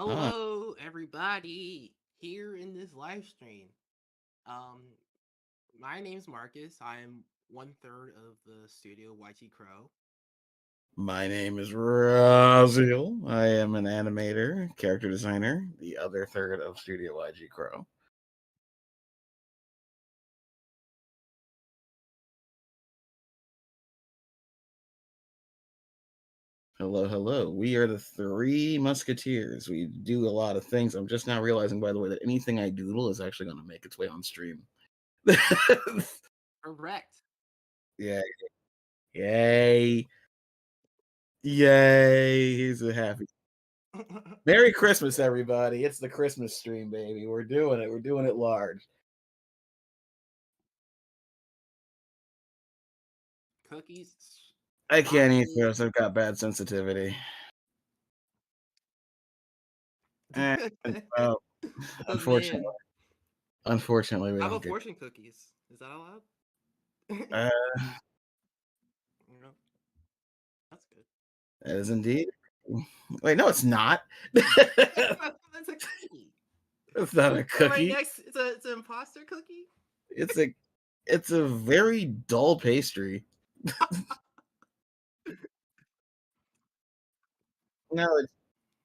Ah, Hello, everybody, here in this live stream. Um, my name's Marcus. I am one third of the studio YT Crow. my name is Raziel. I am an animator, character designer, the other third of Studio YG Crow. Hello, hello. We are the Three Musketeers. We do a lot of things. I'm just now realizing, by the way, that anything I doodle is actually going to make its way on stream. Correct. Yeah. Yay. Yay. He's a happy. Merry Christmas, everybody. It's the Christmas stream, baby. We're doing it. We're doing it large. Cookies. I can't eat Honestly, this. I've got bad sensitivity. Eh, well, oh unfortunately, man, we how don't about get. fortune cookies? Is that allowed? Uh, No, that's good. that is indeed. Wait, no, it's not. It's That's a cookie. not a So right cookie. next, it's an imposter cookie. It's a it's a very dull pastry. No,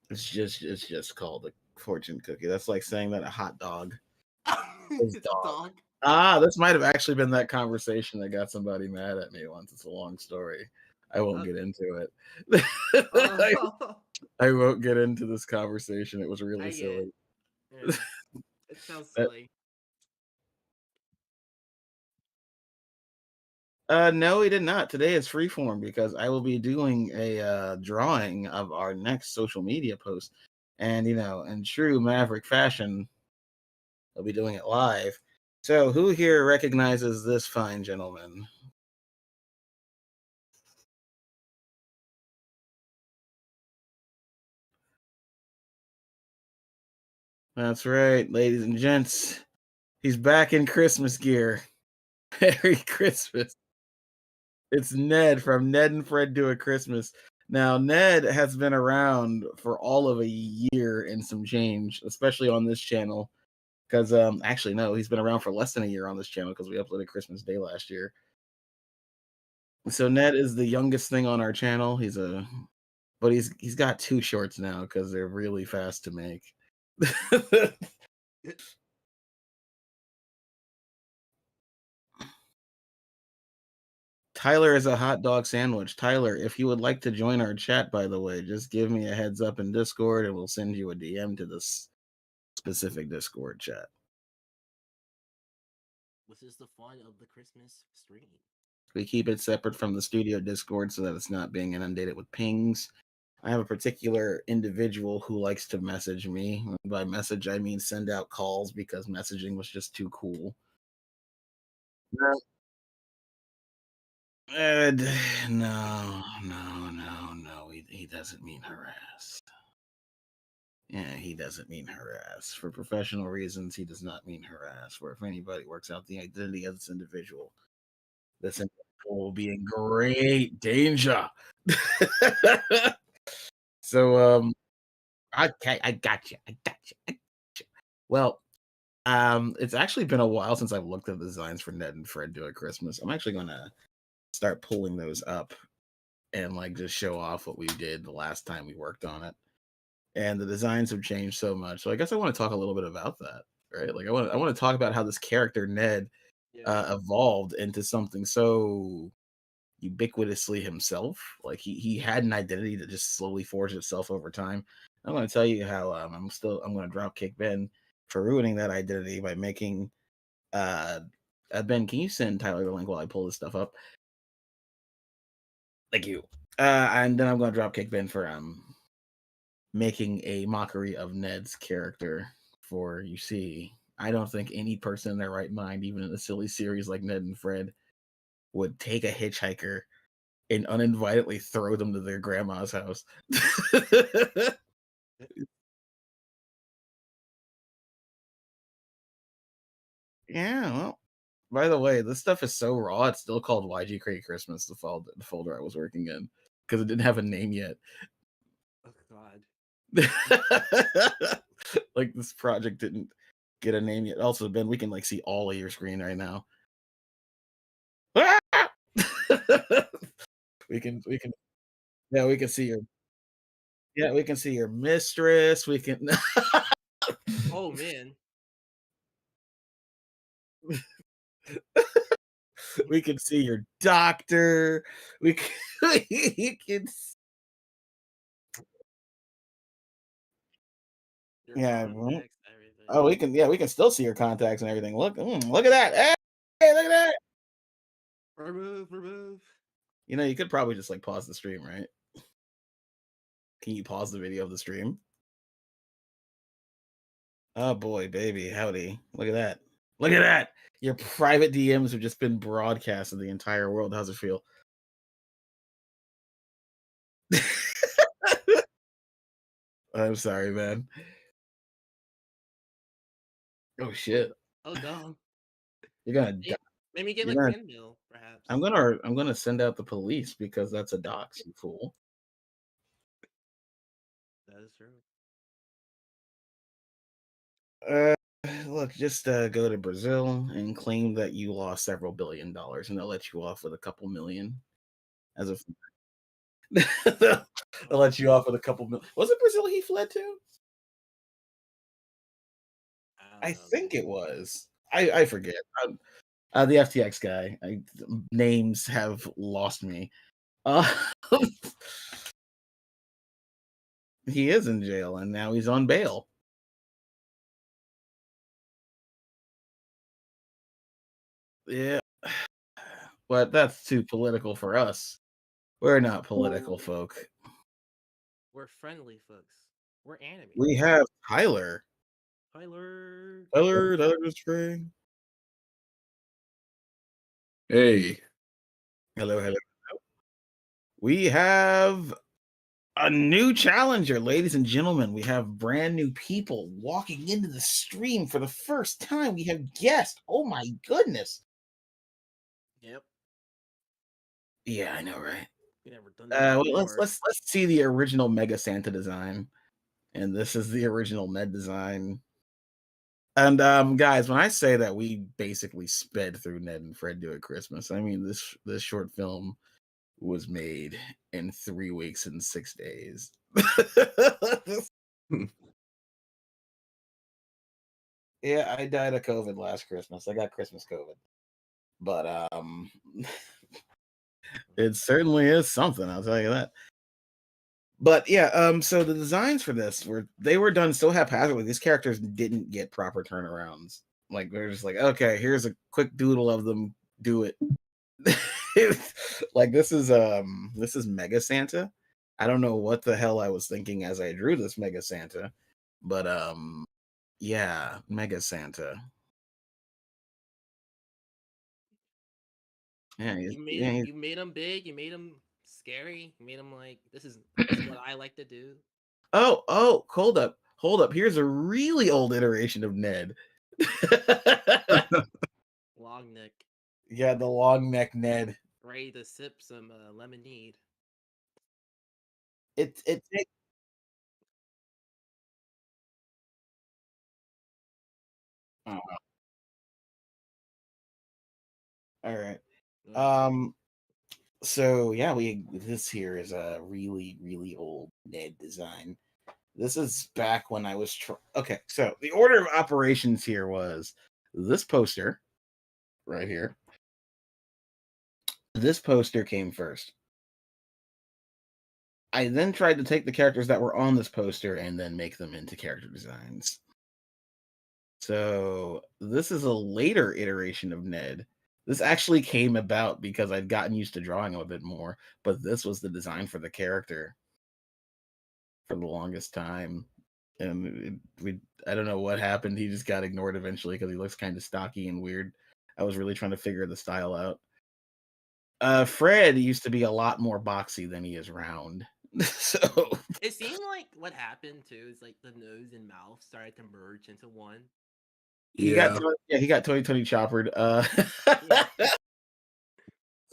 it's just called a fortune cookie. That's like saying that a hot dog is It's a dog. dog. Ah, this might have actually been that conversation that got somebody mad at me once. It's a long story. I won't Uh, get into it. oh, I won't get into this conversation. It was really I get it. silly. Yeah, it sounds That silly. No, he did not. Today is freeform because I will be doing a drawing of our next social media post. And, in true Maverick fashion, I'll be doing it live. So, who here recognizes this fine gentleman? That's right, ladies and gents. He's back in Christmas gear. Merry Christmas. It's Ned from Ned and Fred Do a Christmas. Now, Ned has been around for all of a year and some change, especially on this channel. Because actually no, he's been around for less than a year on this channel because we uploaded Christmas Day last year. So Ned is the youngest thing on our channel. But he's got two shorts now because they're really fast to make. Tyler is a hot dog sandwich. Tyler, if you would like to join our chat, by the way, just give me a heads up in Discord and we'll send you a DM to this specific Discord chat. This is the fun of the Christmas stream. We keep it separate from the studio Discord so that it's not being inundated with pings. I have a particular individual who likes to message me. By message, I mean send out calls because messaging was just too cool. No, no. He doesn't mean harass. Yeah, he doesn't mean harass. For professional reasons, he does not mean harass. Where if anybody works out the identity of this individual will be in great danger. So, okay, I got you. Well, it's actually been a while since I've looked at the designs for Ned and Fred Do a Christmas. I'm actually gonna start pulling those up and like just show off what we did the last time we worked on it. And the designs have changed so much. So I guess I want to talk a little bit about that, right? Like I want to talk about how this character Ned Yeah. evolved into something so ubiquitously himself. Like he had an identity that just slowly forged itself over time. I'm going to tell you how I'm going to drop kick Ben for ruining that identity by making Ben, can you send Tyler the link while I pull this stuff up? Thank you. And then I'm going to drop kick Ben for making a mockery of Ned's character. For you see, I don't think any person in their right mind, even in a silly series like Ned and Fred, would take a hitchhiker and uninvitedly throw them to their grandma's house. Yeah, well, by the way, this stuff is so raw, it's still called YG Crate Christmas, the folder I was working in, because it didn't have a name yet. Oh God. Like this project didn't get a name yet. Also, Ben, we can like see all of your screen right now. we can yeah, we can see your yeah, we can see your mistress. We can Oh man. we can see your doctor. We can, we can Your yeah. Mhm. contacts, everything. Oh, we can still see your contacts and everything. Look at that. Hey, look at that. Remove, remove. You know, you could probably just like pause the stream, right? Can you pause the video of the stream? Oh boy, baby, howdy. Look at that. Look at that. Your private DMs have just been broadcast to the entire world. How's it feel? I'm sorry, man. Oh Oh, shit. oh no. You're gonna die. Maybe get You're like gonna windmill, perhaps. I'm gonna send out the police because that's a dox, you fool. That is true. Uh look, just go to Brazil and claim that you lost several $billion and they'll let you off with a couple million as a they'll Oh let you off with a couple million. Was it Brazil he fled to? I don't I know, think man. it was. I forget. The FTX guy. Names have lost me. Uh, he is in jail and now he's on bail. Yeah, but that's too political for us. We're not political folk. We're friendly folks. We're We animated. have Tyler. Tyler. Tyler Spring. Hey. Hello, hello. We have a new challenger, ladies and gentlemen. We have brand new people walking into the stream for the first time. We have guests. Oh my goodness. Yep. Yeah, I know, right? We never done that Well, let's before. let's let's see the original Mega Santa design, and this is the original Ned design. And guys, when I say that we basically sped through Ned and Fred Do It Christmas, I mean this short film was made in 3 weeks and 6 days. Yeah, I died of COVID last Christmas. I got Christmas COVID, but it certainly is something. I'll tell you that. But yeah, so the designs for this were done so haphazardly. These characters didn't get proper turnarounds. Like they're just like, okay, here's a quick doodle of them. Do it. Like this is Mega Santa. I don't know what the hell I was thinking as I drew this Mega Santa, but yeah, Mega Santa. Yeah, yeah. You made him big. You made him scary. You made him like this is what I like to do. Oh, hold up. Here's a really old iteration of Ned. Long neck, Yeah, the long neck Ned. ready to sip some lemonade. It oh, all right. Uh, Um so yeah, we this here is a really old Ned design. This is back when I was okay, so the order of operations here was this poster right here. This poster came first. I then tried to take the characters that were on this poster and then make them into character designs. So this is a later iteration of Ned. This actually came about because I'd gotten used to drawing him a bit more, but this was the design for the character for the longest time. And I don't know what happened. He just got ignored eventually because he looks kind of stocky and weird. I was really trying to figure the style out. Fred used to be a lot more boxy than he is round. So it seemed like what happened too is like the nose and mouth started to merge into one. Yeah. he got Tony Choppered. Yeah.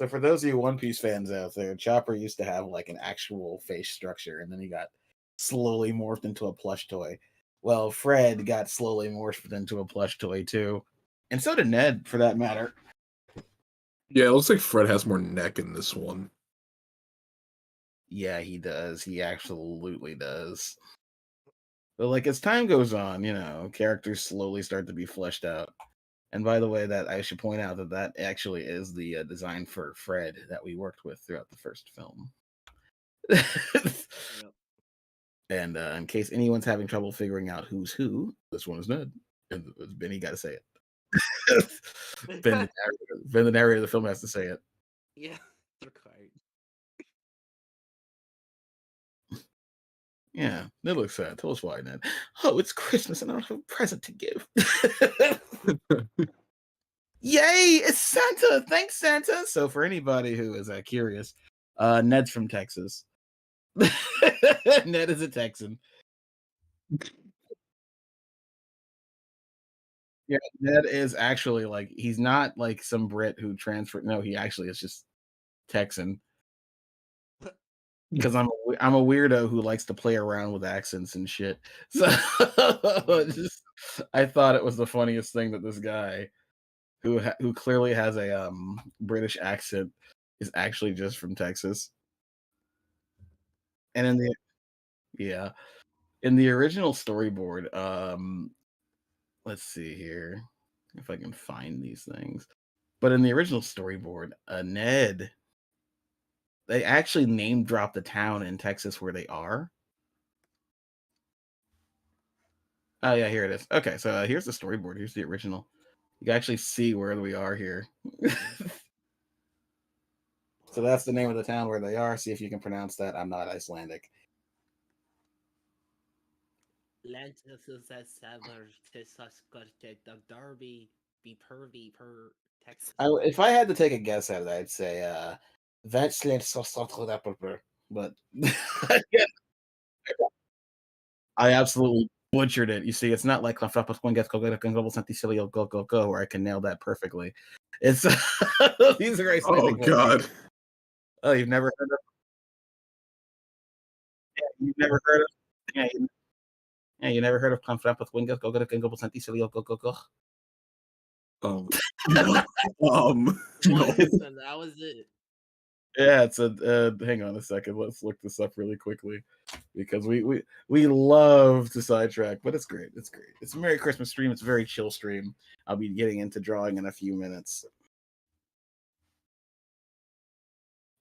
So for those of you One Piece fans out there, Chopper used to have like an actual face structure, and then he got slowly morphed into a plush toy. Well, Fred got slowly morphed into a plush toy too. And so did Ned, for that matter. Yeah, it looks like Fred has more neck in this one. Yeah, he does. He absolutely does. But like as time goes on, characters slowly start to be fleshed out. And by the way, that I should point out that actually is the design for Fred that we worked with throughout the first film. Yep. And in case anyone's having trouble figuring out who's who, this one is Ned. And Benny got to say it. Ben, the narrator of the film, has to say it. Yeah, it's required. Yeah, Ned looks sad. Tell us why, Ned. Oh, it's Christmas and I don't have a present to give. Yay, it's Santa. Thanks, Santa. So for anybody who is curious, Ned's from Texas. Ned is a Texan. Yeah, Ned is actually he's not like some Brit who transferred. No, he actually is just Texan. Because I'm a weirdo who likes to play around with accents and shit. So I thought it was the funniest thing that this guy who clearly has a British accent is actually just from Texas. And in the original storyboard, let's see here if I can find these things. But in the original storyboard, Ned, they actually name drop the town in Texas where they are. Oh yeah, here it is. Okay, so here's the storyboard. Here's the original. You can actually see where we are here. So that's the name of the town where they are. See if you can pronounce that. I'm not Icelandic. Derby be pervy per Texas. If I had to take a guess at it, I'd say but I absolutely butchered it. You see, it's not like where I can nail that perfectly. It's these are Icelandic. Oh God! Oh, you've never heard of? Yeah, you've never heard of? Yeah, you never heard of No. Once, No. and that was it. Yeah, it's a. Hang on a second. Let's look this up really quickly because we love to sidetrack, but it's great. It's great. It's a Merry Christmas stream. It's a very chill stream. I'll be getting into drawing in a few minutes.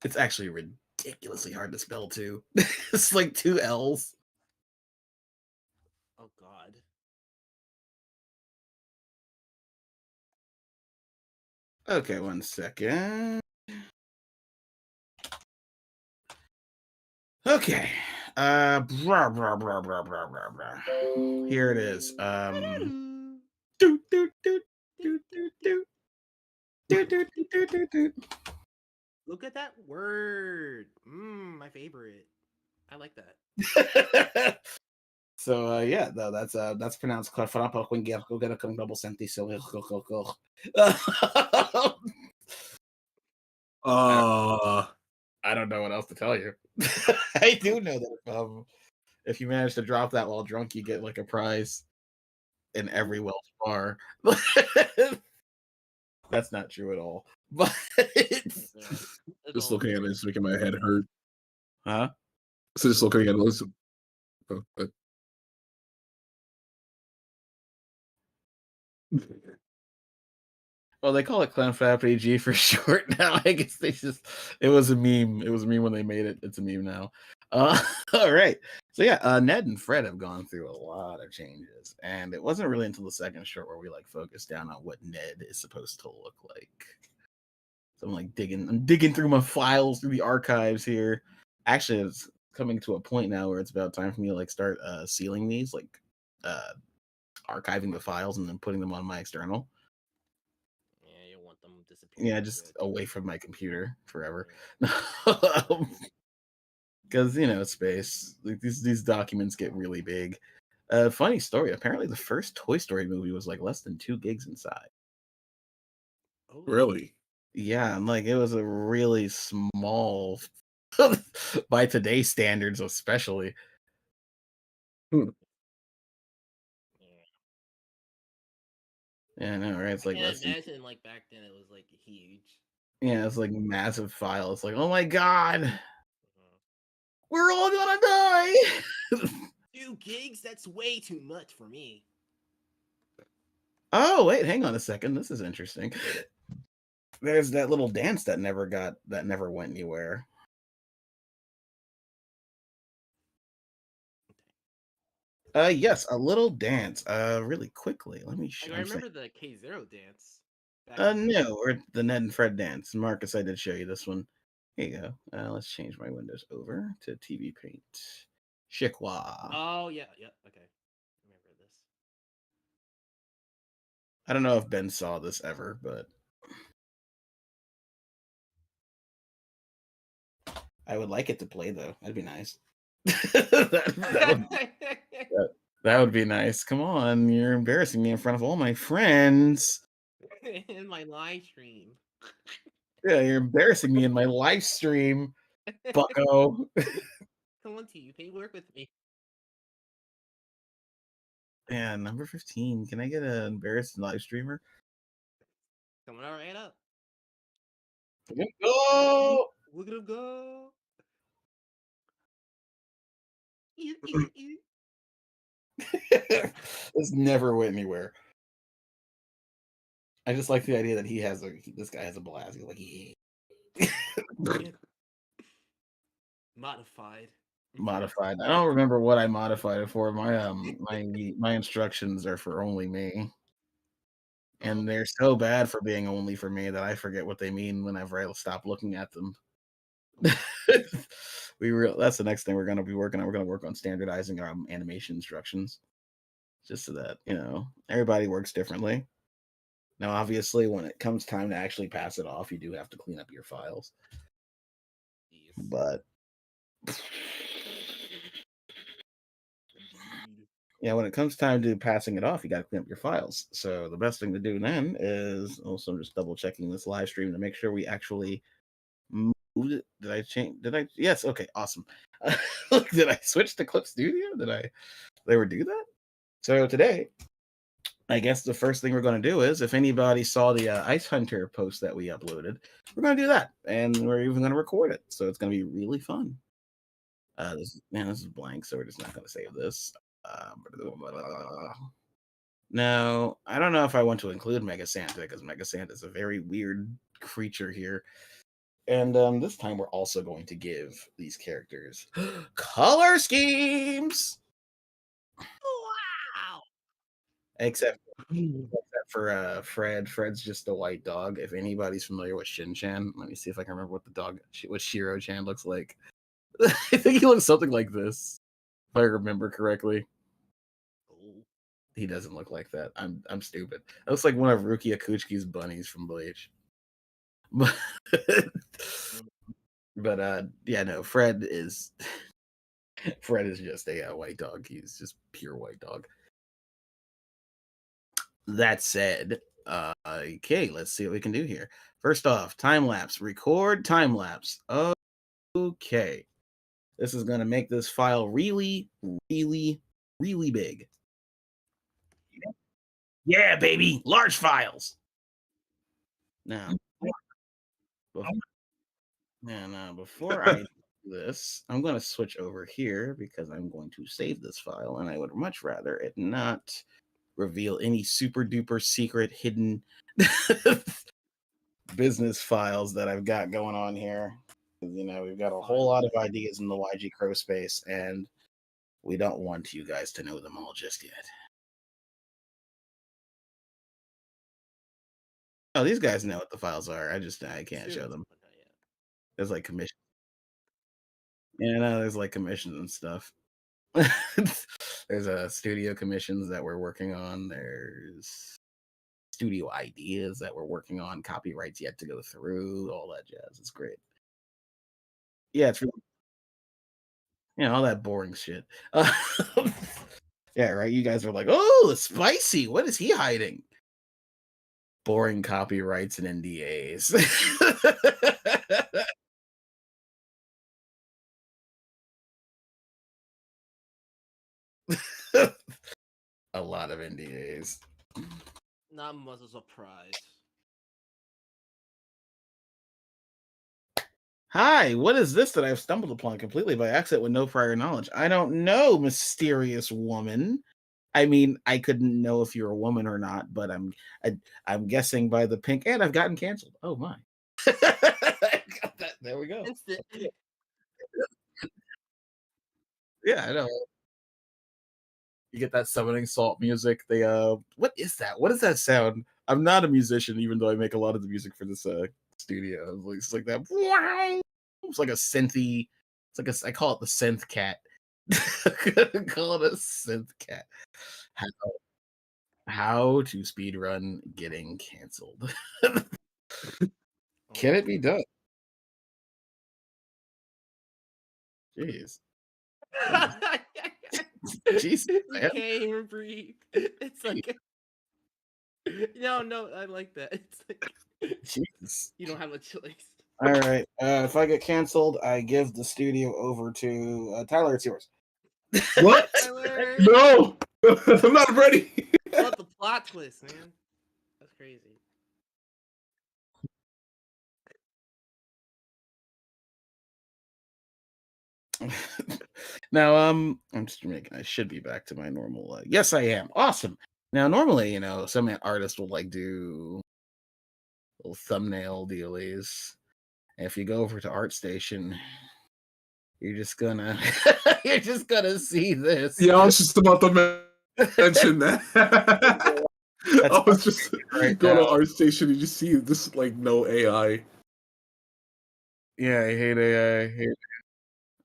It's actually ridiculously hard to spell too. It's like 2 L's. Oh God. Okay, one second. Okay. Here it is. Doot, doot, doot, doot, doot, doot. Doot, doot, doot, doot, doot, doot. Look at that word. My favorite. I like that. So yeah, no, that's pronounced I don't know what else to tell you. I do know that if you manage to drop that while drunk, you get like a prize in every Welsh bar. That's not true at all. But Just looking at it is making my head hurt. huh? So just looking at it, Well, they call it Clownflap AG for short now. I guess it was a meme. It was a meme when they made it. It's a meme now. All right. So yeah, Ned and Fred have gone through a lot of changes, and it wasn't really until the second short where we focused down on what Ned is supposed to look like. So I'm digging through my files through the archives here. Actually, it's coming to a point now where it's about time for me to start sealing these, archiving the files and then putting them on my external. Yeah, you want them disappearing. Yeah, just away from my computer forever. Because space. These documents get really big. Funny story. Apparently, the first Toy Story movie was less than 2 gigs inside. Oh, really? Yeah, and it was a really small, by today's standards, especially. Yeah. Yeah, I know, right? It's I like can't less than imagine like back then it was like huge. yeah, it's like massive file. It's like, oh my god, Mhm. we're all gonna die. 2 gigs? That's way too much for me. Oh wait, hang on a second. This is interesting. There's that little dance that never went anywhere. Yes, a little dance. Really quickly. Let me. Like I I'm saying. remember the K0 dance back in the day. No, or the Ned and Fred dance. Marcus, I did show you this one. Here you go. Let's change my windows over to TV Paint. Chicois. Oh yeah, yeah, okay. I remember this. I don't know if Ben saw this ever, but I would like it to play though. That'd be nice. That would that would be nice. Come on, you're embarrassing me in front of all my friends. In my live stream. Yeah, you're embarrassing me in my live stream, bucko. Come on, TV, work with me. Yeah, number 15. Can I get an embarrassed live streamer? Coming right up. Go! Look at him go. This never went anywhere. I just like the idea that this guy has a blast. He's like, yeah. Modified. Modified. I don't remember what I modified it for. My instructions are for only me. And they're so bad for being only for me that I forget what they mean whenever I stop looking at them. That's the next thing we're gonna be working on. We're gonna work on standardizing our animation instructions. Just so that, everybody works differently. Now, obviously, when it comes time to actually pass it off, you do have to clean up your files. Yes. But Indeed. yeah, when it comes time to passing it off, you got to clean up your files. So the best thing to do then is also just double checking this live stream to make sure we actually moved it. Did I change? Did I? Yes. Okay. Awesome. Did I switch to Clip Studio? Did I ever do that? So today, I guess the first thing we're going to do is, if anybody saw the Ice Hunter post that we uploaded, we're going to do that, and we're even going to record it. So it's going to be really fun. This is blank, so we're just not going to save this. Now, I don't know if I want to include Mega Santa because Mega Santa is a very weird creature here. And this time we're also going to give these characters color schemes. Wow. Except for Fred. Fred's just a white dog. If anybody's familiar with Shin-Chan, let me see if I can remember what Shiro-Chan looks like. I think he looks something like this, if I remember correctly. Oh. He doesn't look like that. I'm stupid. That looks like one of Ruki Akuchi's bunnies from Bleach. But yeah, no, Fred is just a white dog. He's just pure white dog. That said, okay, let's see what we can do here. First off, time lapse. Record time lapse. Okay. This is going to make this file really, really, really big. Yeah, baby. Large files. Now, before I do this, I'm going to switch over here because I'm going to save this file, and I would much rather it not reveal any super duper secret hidden business files that I've got going on here. We've got a whole lot of ideas in the YG Crow space, and we don't want you guys to know them all just yet. Oh, these guys know what the files are. I can't show them. There's like commission. Yeah, no, there's like commissions and stuff. There's studio commissions that we're working on. There's studio ideas that we're working on. Copyrights yet to go through. All that jazz. It's great. Yeah, it's really, all that boring shit. Yeah, right. You guys are like, oh, it's spicy. What is he hiding? Boring copyrights and NDAs. A lot of NDAs. Not much of a surprise. Hi, what is this that I've stumbled upon completely by accident with no prior knowledge? I don't know, mysterious woman. I mean, I couldn't know if you're a woman or not, but I'm guessing by the pink, and I've gotten canceled. Oh my. There we go. Instant. Yeah, I know. You get that summoning salt music. They what is that? What does that sound? I'm not a musician, even though I make a lot of the music for this studio. It's like that. Wow. It's like a synthy. It's like I call it the synth cat. Call it a synth cat. How, how to speed run getting canceled? Can it be done? Jeez. Jesus, You man. can't even breathe. It's like no, I like that. It's like Jesus. you don't have a choice. All right. If I get canceled, I give the studio over to Tyler. It's yours. What? Tyler, No, I'm not ready. what the plot twist, man? That's crazy. Now, I'm just making. I should be back to my normal. Yes, I am. Awesome. Now, normally, some artists will like do little thumbnail dealies. And if you go over to ArtStation, you're just gonna you're just gonna see this. Yeah, I was just about to mention that. That's I was just right going now. to our station and you see this like no AI. Yeah, I hate AI. I hate it.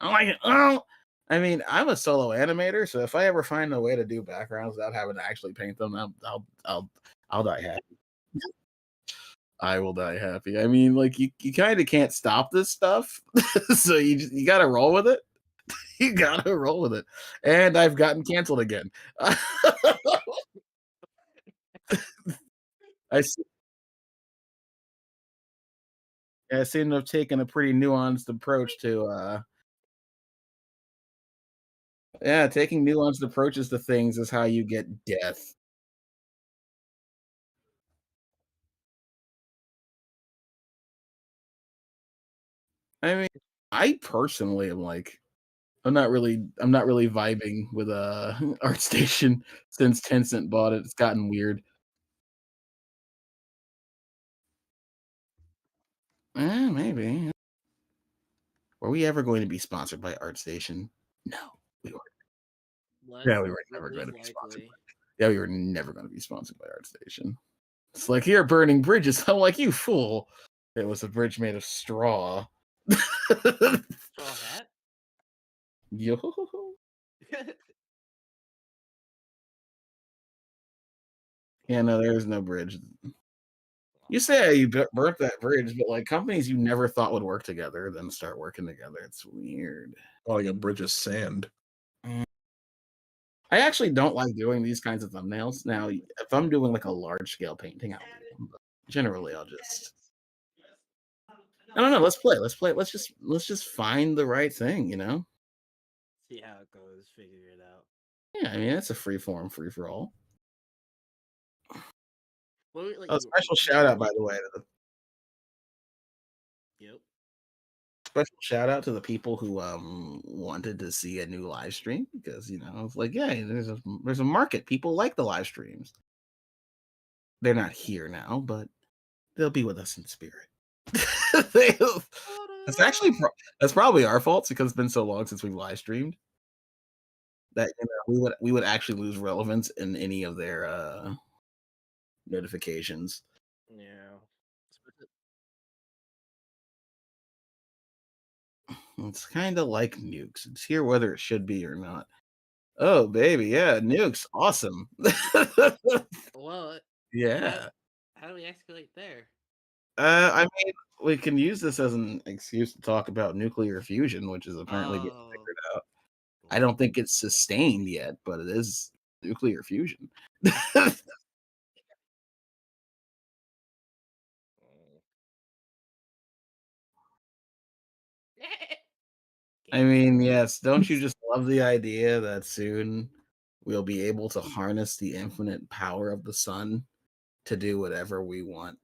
I like it. Oh, I mean, I'm a solo animator, so if I ever find a way to do backgrounds without having to actually paint them, I'll die happy. I will die happy. I mean, like you kind of can't stop this stuff, so you got to roll with it. You got to roll with it. And I've gotten canceled again. I se- I seem to have taken a pretty nuanced approach to yeah, taking nuanced approaches to things is how you get death. I mean, I personally am like I'm not really vibing with ArtStation since Tencent bought it. It's gotten weird. Maybe. Were we ever going to be sponsored by ArtStation? No, we weren't. Yeah, we were never going Least to be sponsored. likely. Yeah, we were never going to be sponsored by ArtStation. It's like you're burning bridges. I'm like, you fool. It was a bridge made of straw. Straw hat. Yo. Yeah, no, there's no bridge. You say you burnt that bridge, but like companies you never thought would work together then start working together. It's weird. Oh, like a bridge of sand. Mm. I actually don't like doing these kinds of thumbnails. Now, if I'm doing like a large scale painting, I'll do them. But generally, I'll just I don't know. Let's play. Let's play. Let's just find the right thing. See how it goes. Figure it out. Yeah, I mean it's a free form, free for all. Well, like, Oh, special shout out by the way to the Yep. special shout out to the people who wanted to see a new live stream because it's like yeah, there's a market. People like the live streams. They're not here now, but they'll be with us in spirit. That's actually that's probably our fault because it's been so long since we've live streamed that we would actually lose relevance in any of their notifications. Yeah. It's kind of like nukes. It's here whether it should be or not. Oh baby, yeah, nukes, awesome. Well, how Yeah. how do we escalate there? I mean, we can use this as an excuse to talk about nuclear fusion, which is apparently getting Oh. figured out. I don't think it's sustained yet, but it is nuclear fusion. I Game. mean, yes, don't you just love the idea that soon we'll be able to harness the infinite power of the sun to do whatever we want.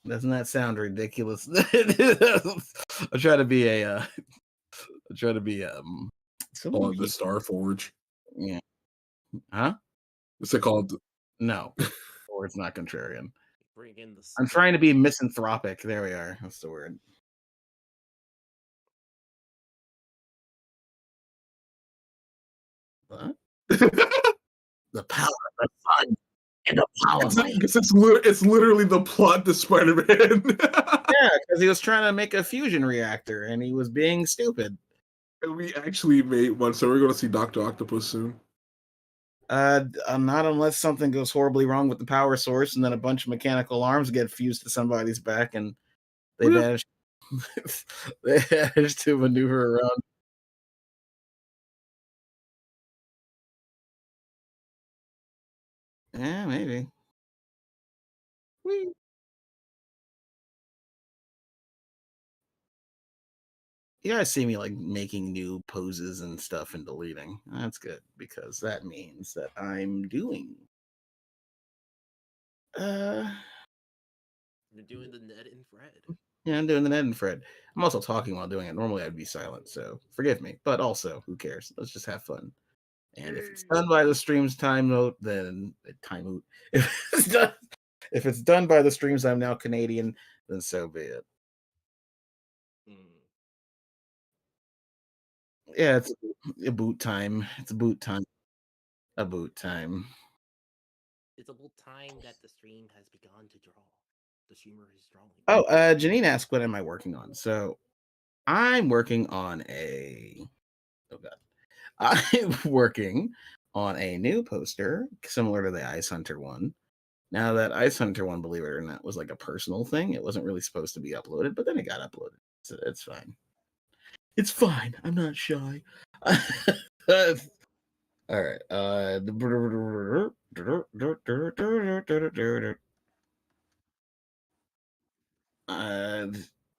Doesn't that sound ridiculous? I'm trying to be a I'm trying to be so many Call it the people. Star Forge. Yeah. Huh? What's it called? No. Or it's not contrarian. Bring in the I'm sun. trying to be misanthropic. There we are. That's the word. What? The power of the sun and the power of light. It's literally the plot to Spider-Man. Yeah, because he was trying to make a fusion reactor and he was being stupid. And we actually made one, so we're going to see Dr. Octopus soon. Not unless something goes horribly wrong with the power source, and then a bunch of mechanical arms get fused to somebody's back, and they Yeah. manage. They manage to maneuver around. Yeah, maybe. Whee! You guys see me like making new poses and stuff and deleting. That's good because that means that I'm doing. Uh, You're doing the Ned and Fred. yeah, I'm doing the Ned and Fred. I'm also talking while doing it. Normally, I'd be silent, so forgive me. But also, who cares? Let's just have fun. And if it's done by the stream's time note, then time out. If it's done by the streams, I'm now Canadian, then so be it. Mm. Yeah, it's a boot time. It's a boot time. A boot time. It's about time that the stream has begun to draw. The streamer is drawing. Oh, Janine asked, what am I working on? So I'm working on a. Oh god, I'm working on a new poster similar to the Ice Hunter one. Now that Ice Hunter one, believe it or not, was like a personal thing. It wasn't really supposed to be uploaded, but then it got uploaded, so it's fine. It's fine. I'm not shy. All right.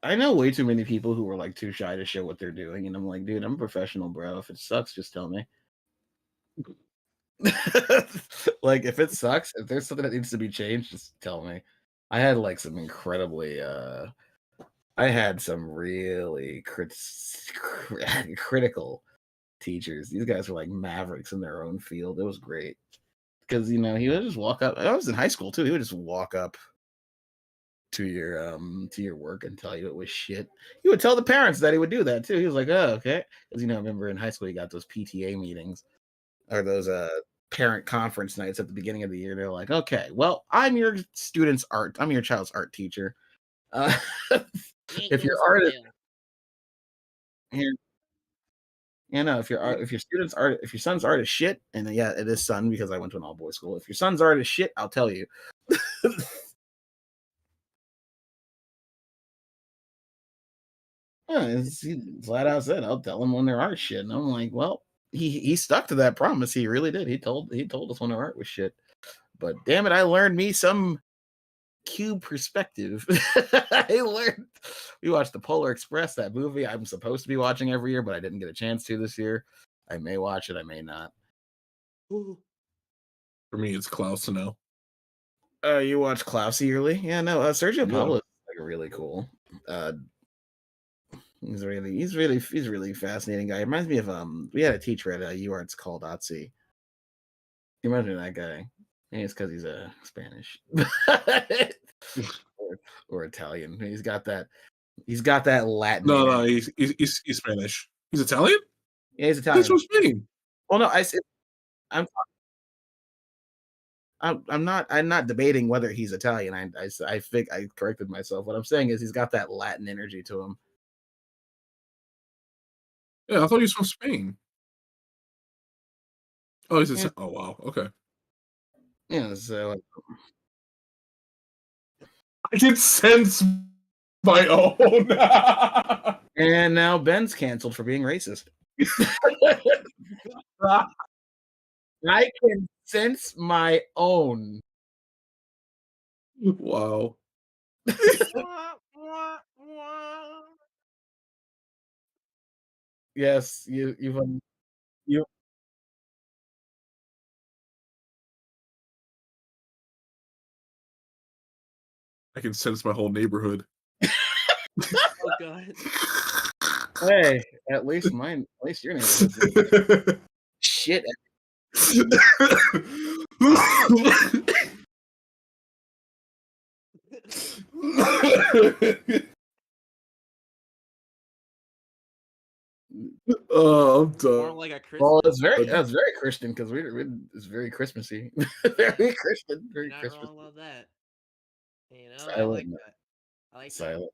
I know way too many people who are like too shy to show what they're doing, and I'm like, dude, I'm a professional, bro. If it sucks, just tell me. Like, if it sucks, if there's something that needs to be changed, just tell me. I had like some incredibly, I had some really critical teachers. These guys were like mavericks in their own field. It was great because he would just walk up. I was in high school too. He would just walk up to your work and tell you it was shit. He would tell the parents that he would do that too. He was like, "Oh, okay," because I remember in high school you got those PTA meetings or those parent conference nights at the beginning of the year. They're like, "Okay, well, I'm your child's art teacher. Uh, if your artist here." if your student's art, if your son's art is shit, and yeah, it is son because I went to an all boys school. If your son's art is shit, I'll tell you. Yeah, he flat out said, "I'll tell them when their art shit," and I'm like, well, he stuck to that promise. He really did. He told us when our art was shit. But damn it, I learned me some cube perspective. I learned. We watched the Polar Express, that movie I'm supposed to be watching every year, but I didn't get a chance to this year. I may watch it, I may not. Ooh. For me, it's Klaus now. You watch Klaus yearly? Yeah, no. Sergio Yeah. Pablo is like really cool. Uh, he's really fascinating guy. He reminds me of we had a teacher at UArts called Otzi. He reminds me of that guy. Maybe it's because he's Spanish or Italian. He's got that Latin No, energy. he's Spanish. He's Italian? Yeah, he's That's Italian. from Spain. Well, no, I said I'm I'm not debating whether he's Italian. I think I corrected myself. What I'm saying is he's got that Latin energy to him. Yeah, I thought he was from Spain. Oh, Yeah, oh wow, okay. yeah. So I can sense my own. and now Ben's canceled for being racist. I can sense my own. Wow. Wah, wah, wah. Yes, you've You I can sense my whole neighborhood. Oh god. hey, at least your neighborhood's like shit. Oh, I'm More done. like a Well, Christmas. that's very Christian because it's very Christmassy. Very Christian, You're very not Christmas. wrong about that. I Silent like night, that. I like that. silent.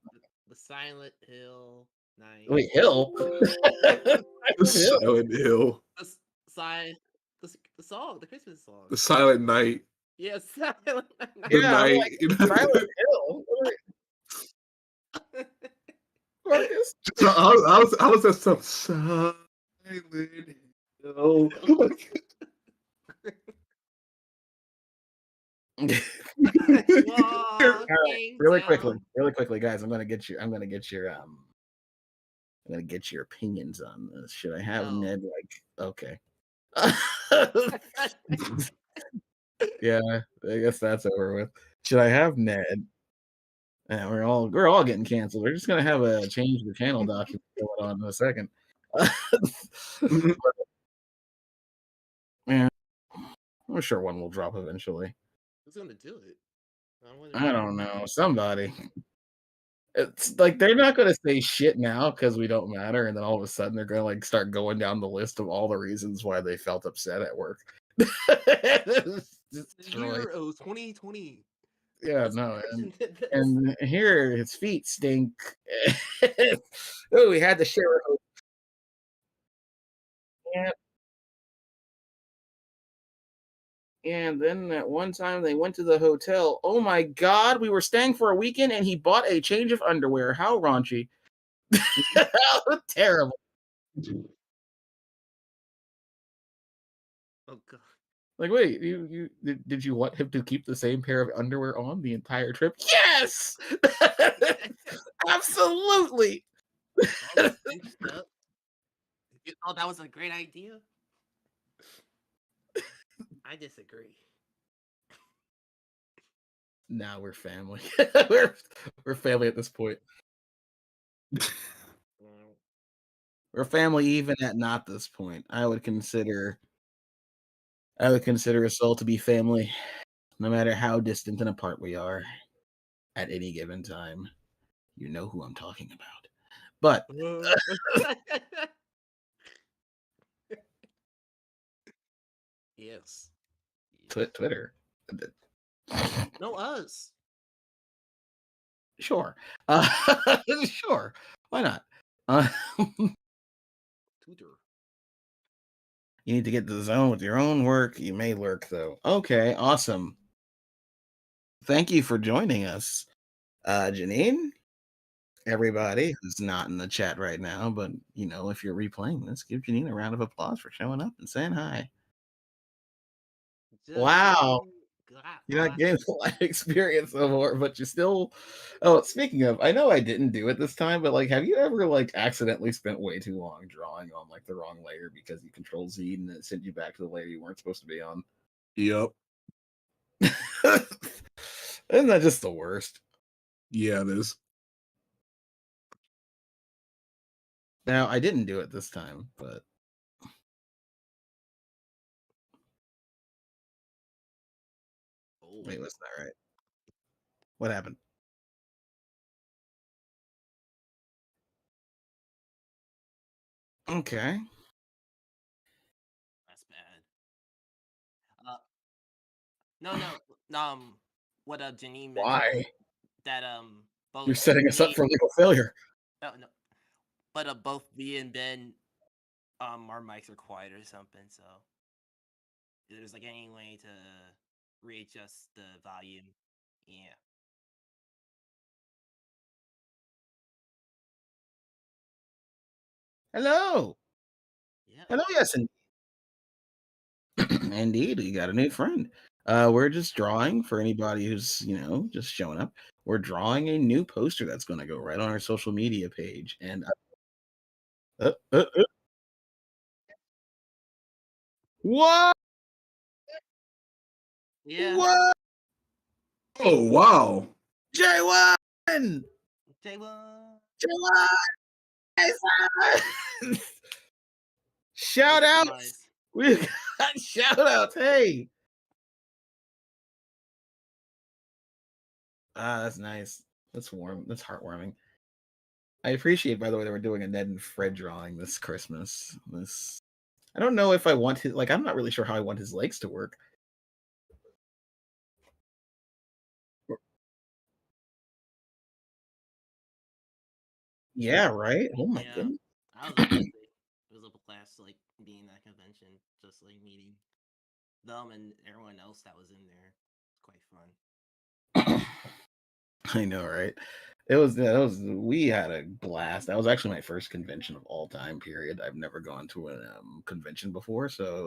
The Silent Hill night. Wait, Hill? Silent Hill. Silent Hill. The s- si- the song, the Christmas song. The Silent Night. Yeah, Silent The Yeah, I'm night. like Silent Hill. Night. Marcus. I was that stuff. Silent Hill. All right, Walking down. really quickly, guys. I'm gonna get your opinions on this. Should I have Oh. Ned like okay? Yeah, I guess that's over with. Should I have Ned? Yeah, we're all getting canceled. We're just gonna have a change the channel document going on in a second. Yeah, I'm sure one will drop eventually. Who's gonna do it? I don't know. Somebody. It's like they're not gonna say shit now because we don't matter, and then all of a sudden they're gonna like start going down the list of all the reasons why they felt upset at work. The Destroy. year of 2020. Yeah, This no, person did this. and here his feet stink. Oh, we had to share. Yeah, and then at one time they went to the hotel. Oh my god, we were staying for a weekend, and he bought a change of underwear. How raunchy! How terrible. Oh god. Like, wait, did you want him to keep the same pair of underwear on the entire trip? Yes, absolutely. All was cinched up. You thought that was a great idea? I disagree. Now we're family. We're family at this point. Well, We're family even at not this point. I would consider us all to be family, no matter how distant and apart we are at any given time. You know who I'm talking about. But yes. Twitter. No, us. Sure. Sure. Why not? Tutor. You need to get to the zone with your own work. You may lurk, though. Okay, awesome. Thank you for joining us, Janine. Everybody who's not in the chat right now, but if you're replaying this, give Janine a round of applause for showing up and saying hi. Wow. You're not getting the life experience no more, but you still. Oh, speaking of, I know I didn't do it this time, but like, have you ever like accidentally spent way too long drawing on like the wrong layer because you Control Z and it sent you back to the layer you weren't supposed to be on? Yep. Isn't that just the worst? Yeah, it is. Now I didn't do it this time, but Oh. wait, was that right? What happened? Okay. That's bad. No. What Janine mentioned Why? that both You're setting us up me for legal failure. no, but both me and Ben our mics are quiet or something, so if there's like any way to readjust the volume. Yeah. Hello. Yeah. Hello, yes, indeed, you got a new friend. We're just drawing for anybody who's, just showing up. We're drawing a new poster that's going to go right on our social media page. And What? Yeah, What? Oh wow. J1! J1. J1! Shout It's outs! nice. We got shout outs. Hey. Ah, that's nice. That's warm. That's heartwarming. I appreciate, by the way, that we're doing a Ned and Fred drawing this Christmas. This I don't know if I want his I'm not really sure how I want his legs to work. Yeah, right? Oh my Yeah, goodness. I was able to say it was a blast, like being at that convention, just like meeting them and everyone else that was in there. It's quite fun. I know, right? We had a blast. That was actually my first convention of all time, period. I've never gone to a convention before, so it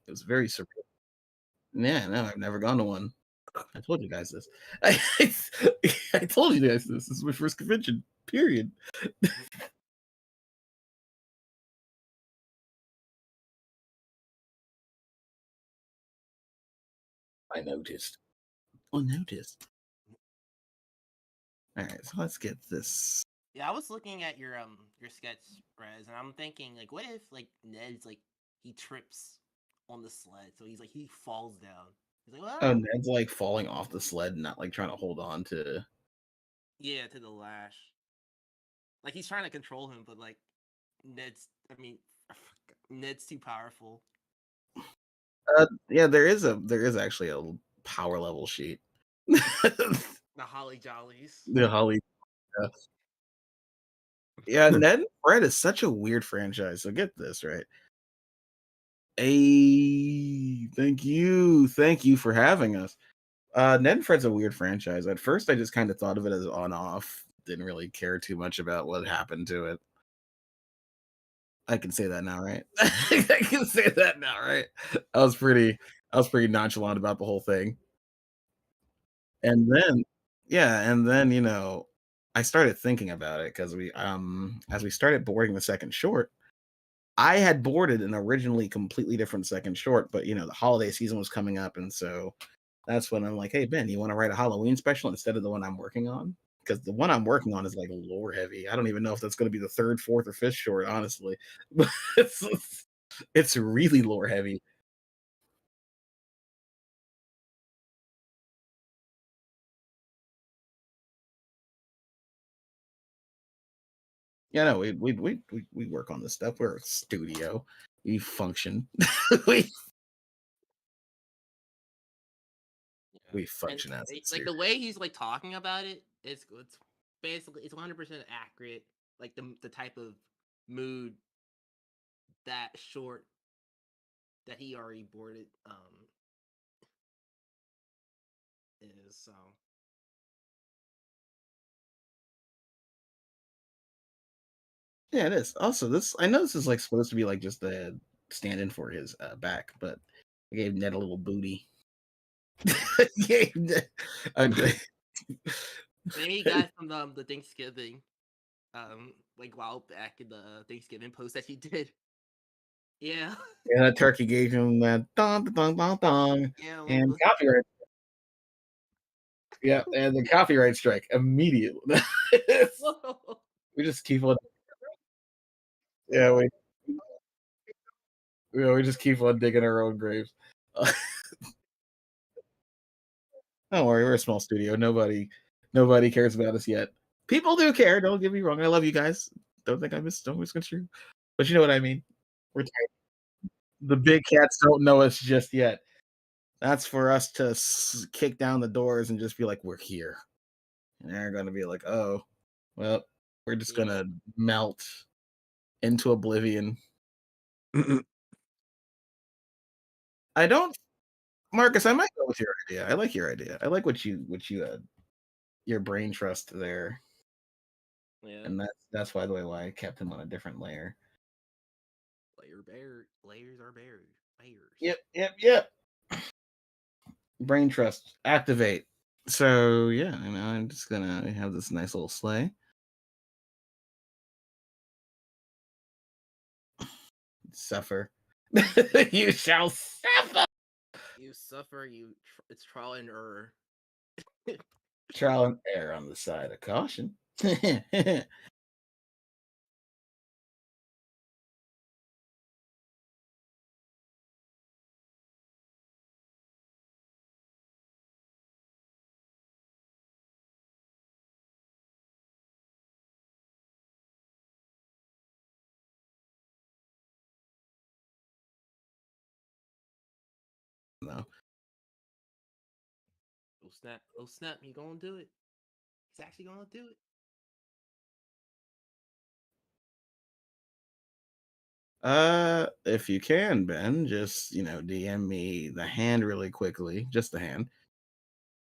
was very surreal. Yeah, no, I've never gone to one. I told you guys this. I told you guys this. This is my first convention, period. I noticed. Unnoticed. All right, so let's get this. Yeah, I was looking at your sketch, Rez, and I'm thinking like, what if like Ned's like he trips on the sled, so he falls down. He's like, Oh, ah, Ned's like falling off the sled, not like trying to hold on to. yeah, to the lash. Like he's trying to control him, but like Ned's, I mean, Ned's too powerful. Yeah, there is actually a power level sheet. The Holly Jollies. The Holly. Yeah, Ned and Fred is such a weird franchise. So get this right. Thank you for having us. Ned and Fred's a weird franchise. At first, I just kind of thought of it as on off. Didn't really care too much about what happened to it. I can say that now, right? I can say that now, right? I was pretty, I was pretty nonchalant about the whole thing. And then, yeah, and then I started thinking about it because as we started boarding the second short, I had boarded an originally completely different second short, but the holiday season was coming up, and so that's when I'm like, "Hey Ben, you want to write a Halloween special instead of the one I'm working on?" Because the one I'm working on is like lore heavy. I don't even know if that's going to be the third, fourth, or fifth short, honestly. But it's really lore heavy. Yeah, no, we work on this stuff. We're a studio. We function. we Yeah. we And function as a like studio. the way he's like talking about it, it's basically it's 100% accurate. Like the type of mood that short that he already boarded is so. Yeah, it is. Also, this I know this is like supposed to be like just the stand-in for his back, but I gave Ned a little booty. Gave Ned- I- Maybe he got from the Thanksgiving like while back in the Thanksgiving post that he did. Yeah. yeah, that turkey gave him that dong dong dong dong Yeah, a little and bit. copyright. Yeah, and the copyright strike immediately. We just keep on. Yeah, we just keep on digging our own graves. Don't worry, we're a small studio. Nobody cares about us yet. People do care. Don't get me wrong. I love you guys. Don't misconstrue. But you know what I mean. We're tight. The big cats don't know us just yet. That's for us to kick down the doors and just be like, we're here. And they're gonna be like, oh, well, we're just Yeah. gonna melt into oblivion. I don't, Marcus. I might go with your idea. I like your idea. I like what you your brain trust there, Yeah. and that's by the way why I kept him on a different layer. Layers are buried. Layers. Yep. Brain trust activate. So yeah, I'm just gonna have this nice little sleigh. Suffer. You shall suffer. You suffer. It's trial and error. Trial and error on the side of caution. No. Oh snap! Oh snap! He gonna do it. He's actually gonna do it. If you can, Ben, just DM me the hand really quickly, just the hand,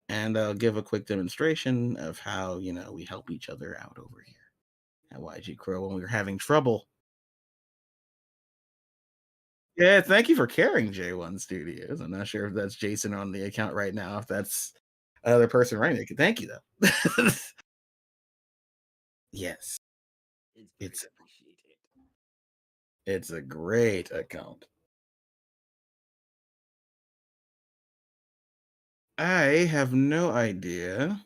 and I'll give a quick demonstration of how we help each other out over here at YG Crow when we were having trouble. Yeah, thank you for caring, J1 Studios. I'm not sure if that's Jason on the account right now, if that's another person writing it. Thank you though. Yes, It's very it's appreciated. it's a great account. I have no idea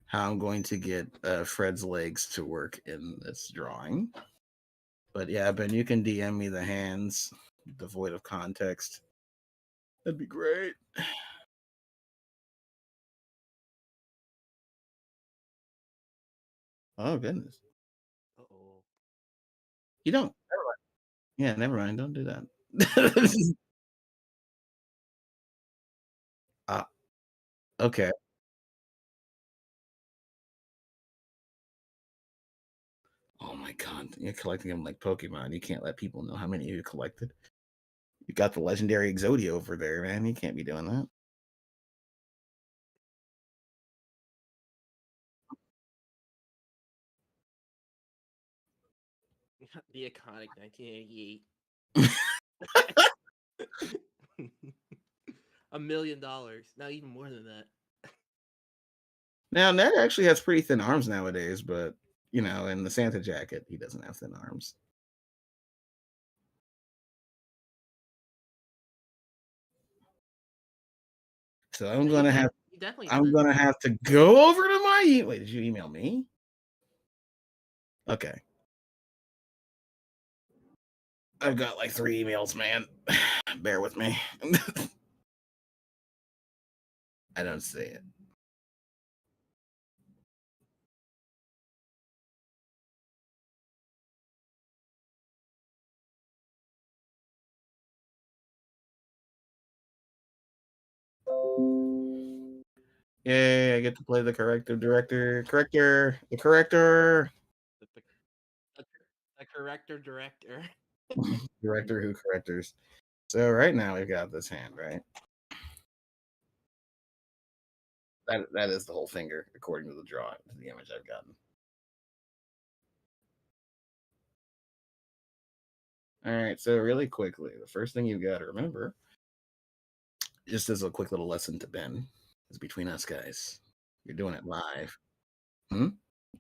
how I'm going to get Fred's legs to work in this drawing. But yeah, Ben, you can DM me the hands devoid of context. That'd be great. Oh goodness. Uh oh. You don't. Never mind. Yeah, never mind. Don't do that. uh, okay. Oh my god. You're collecting them like Pokemon. You can't let people know how many you collected. You got the legendary Exodia over there, man. You can't be doing that. The iconic 1988. $1 million. Now even more than that. Now Ned actually has pretty thin arms nowadays, but in the Santa jacket, he doesn't have thin arms. So I'm Yeah, gonna have he definitely I'm does. gonna have to go over to my wait, did you email me? Okay. I've got like 3 emails, man. Bear with me. I don't see it. Yay, I get to play the the corrector. The, the, the corrector director. Director who correctors. So right now we've got this hand, right? That is the whole finger, according to the drawing, to the image I've gotten. All right, so really quickly, the first thing you've got to remember, just as a quick little lesson to Ben, is between us guys. You're doing it live. Hmm?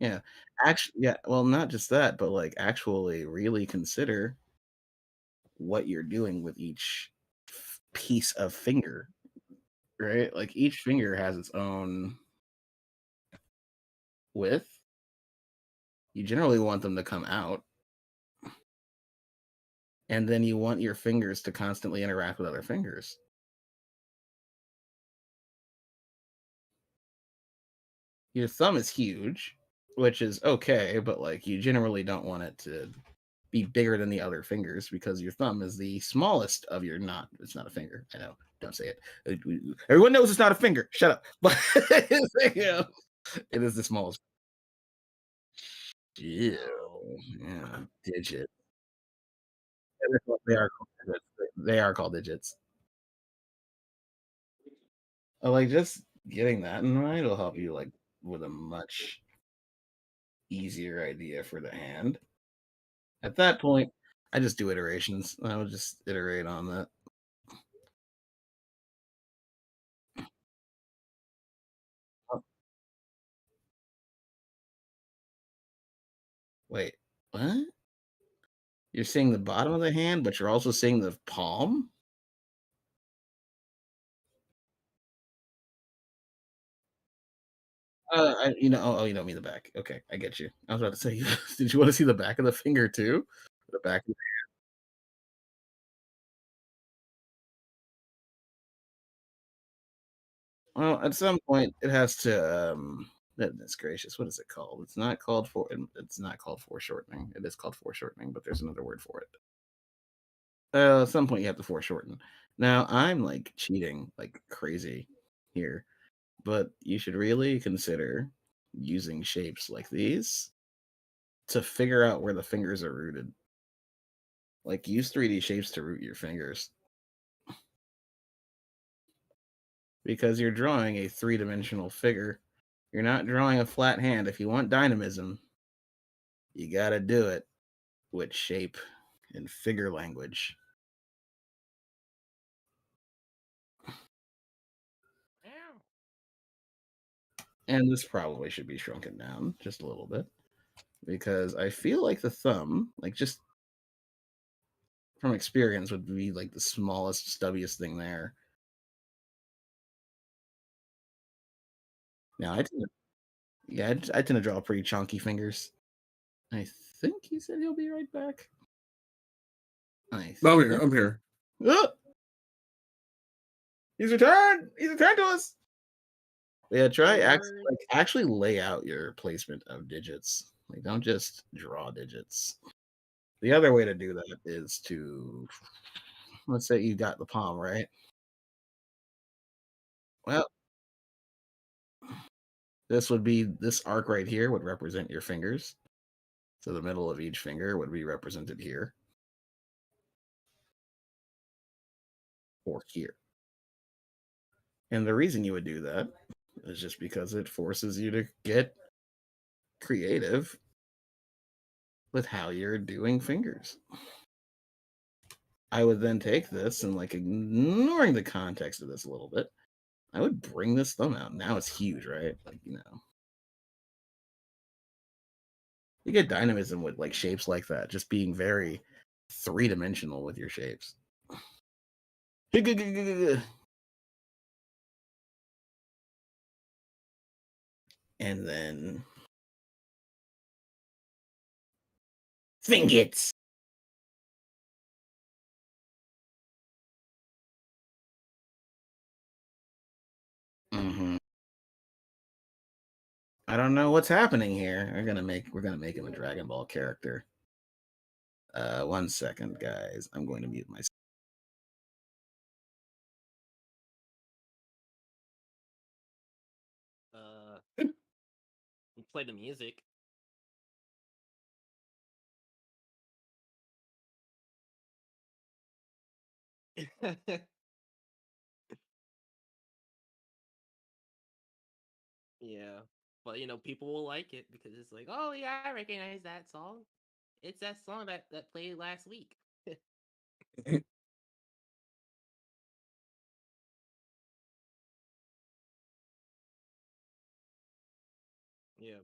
Yeah. Actually, yeah. Well, not just that, but like actually really consider what you're doing with each piece of finger, right? Like each finger has its own width. You generally want them to come out, and then you want your fingers to constantly interact with other fingers. Your thumb is huge, which is okay, but like you generally don't want it to be bigger than the other fingers because your thumb is the smallest of your not. It's not a finger. I know. Don't say it. Everyone knows it's not a finger. Shut up. But it is the smallest. Oh. Yeah, digit. They are called digits. They are called digits. Like just getting that in mind will help you like with a much easier idea for the hand. At that point, I just do iterations. I would just iterate on that. Oh, wait, what? You're seeing the bottom of the hand, but you're also seeing the palm? You don't mean the back. Okay, I get you. I was about to say, did you wanna see the back of the finger too? The back of well, at some point, it has to, goodness gracious, what is it called? It's not called foreshortening. It is called foreshortening, but there's another word for it. At some point, you have to foreshorten. Now, I'm, like, cheating like crazy here, but you should really consider using shapes like these to figure out where the fingers are rooted. Like, use 3D shapes to root your fingers because you're drawing a three-dimensional figure. You're not drawing a flat hand. If you want dynamism, you gotta do it with shape and figure language. Meow. And this probably should be shrunken down just a little bit because I feel like the thumb, like just from experience, would be like the smallest, stubbiest thing there. Now, I tend to draw pretty chunky fingers. I think he said he'll be right back. I No, I'm here. think. I'm here. Oh, he's returned. He's returned to us. Yeah, try No actually words. actually lay out your placement of digits. Like, don't just draw digits. The other way to do that is to let's say you got the palm right. Well, this arc right here would represent your fingers. So the middle of each finger would be represented here or here. And the reason you would do that is just because it forces you to get creative with how you're doing fingers. I would then take this and, like, ignoring the context of this a little bit, I would bring this thumb out. Now it's huge, right? Like, you get dynamism with like shapes like that, just being very three-dimensional with your shapes. And then fingers. hmm I don't know what's happening here. We're gonna make him a Dragon Ball character. 1 second, guys. I'm going to mute myself. Uh, play the music. Yeah, but people will like it because it's like, oh yeah, I recognize that song. It's that song that played last week. Yeah.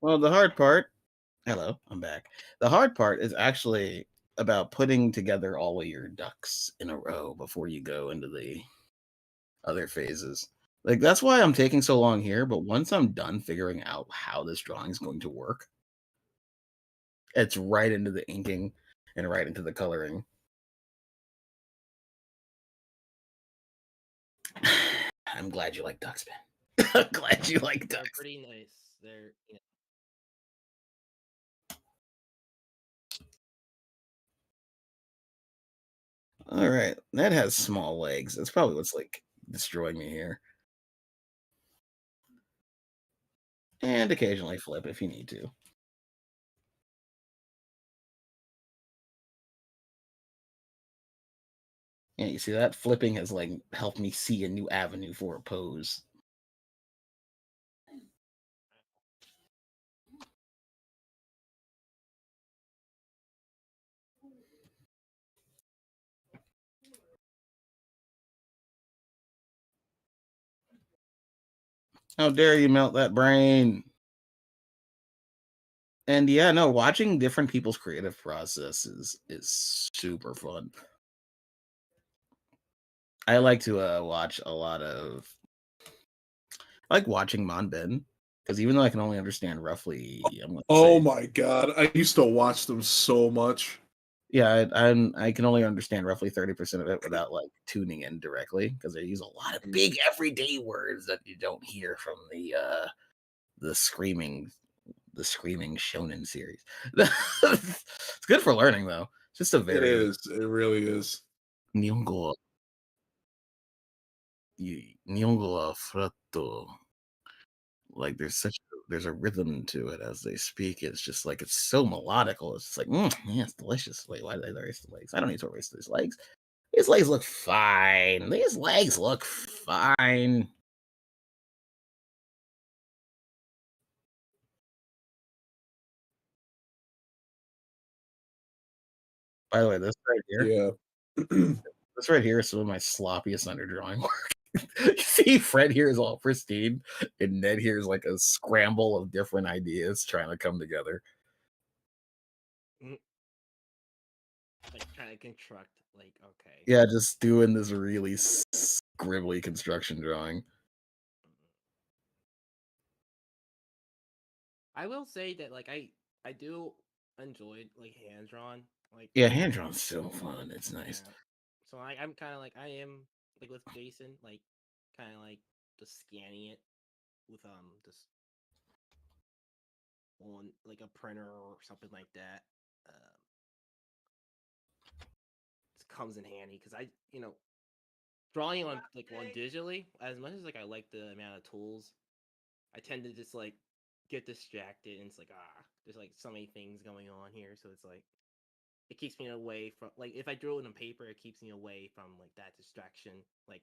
Well, the hard part. Hello, I'm back. The hard part is actually about putting together all of your ducks in a row before you go into the other phases. Like that's why I'm taking so long here. But once I'm done figuring out how this drawing is going to work, it's right into the inking and right into the coloring. I'm glad you like ducks, man. I'm glad you like They're ducks. pretty nice. They're All right, that has small legs. That's probably what's like destroying me here. And occasionally flip if you need to. Yeah, you see that flipping has like helped me see a new avenue for a pose. How dare you melt that brain? And yeah, no, watching different people's creative processes is super fun. I like to watch a lot of I like watching Monben because even though I can only understand roughly, I'm gonna Oh say, my god, I used to watch them so much. yeah, I can only understand roughly 30% of it without like tuning in directly because they use a lot of big everyday words that you don't hear from the screaming the screaming shonen series. It's good for learning though. It's just a It very is. It really is. Nihongo Nihongo wa flat like there's a rhythm to it as they speak. It's just like it's so melodical. It's just like yeah, it's delicious. Wait, why did I erase the legs? I don't need to erase these legs. These legs look fine. These legs look fine. By the way, Yeah. this right here is some of my sloppiest underdrawing work. You see, Fred here is all pristine, and Ned here is like a scramble of different ideas trying to come together. Mm, like trying to construct, like, okay. Yeah, just doing this really scribbly construction drawing. I will say that like I do enjoy like hand drawn like Yeah, hand drawn's so fun. It's nice. yeah. So I'm kind of like I am like with Jason like kind of like just scanning it with just on like a printer or something like that. Um, it comes in handy because I drawing on like one digitally as much as like I like the amount of tools I tend to just like get distracted and it's like there's like so many things going on here so it's like it keeps me away from like if I draw it on paper it keeps me away from like that distraction like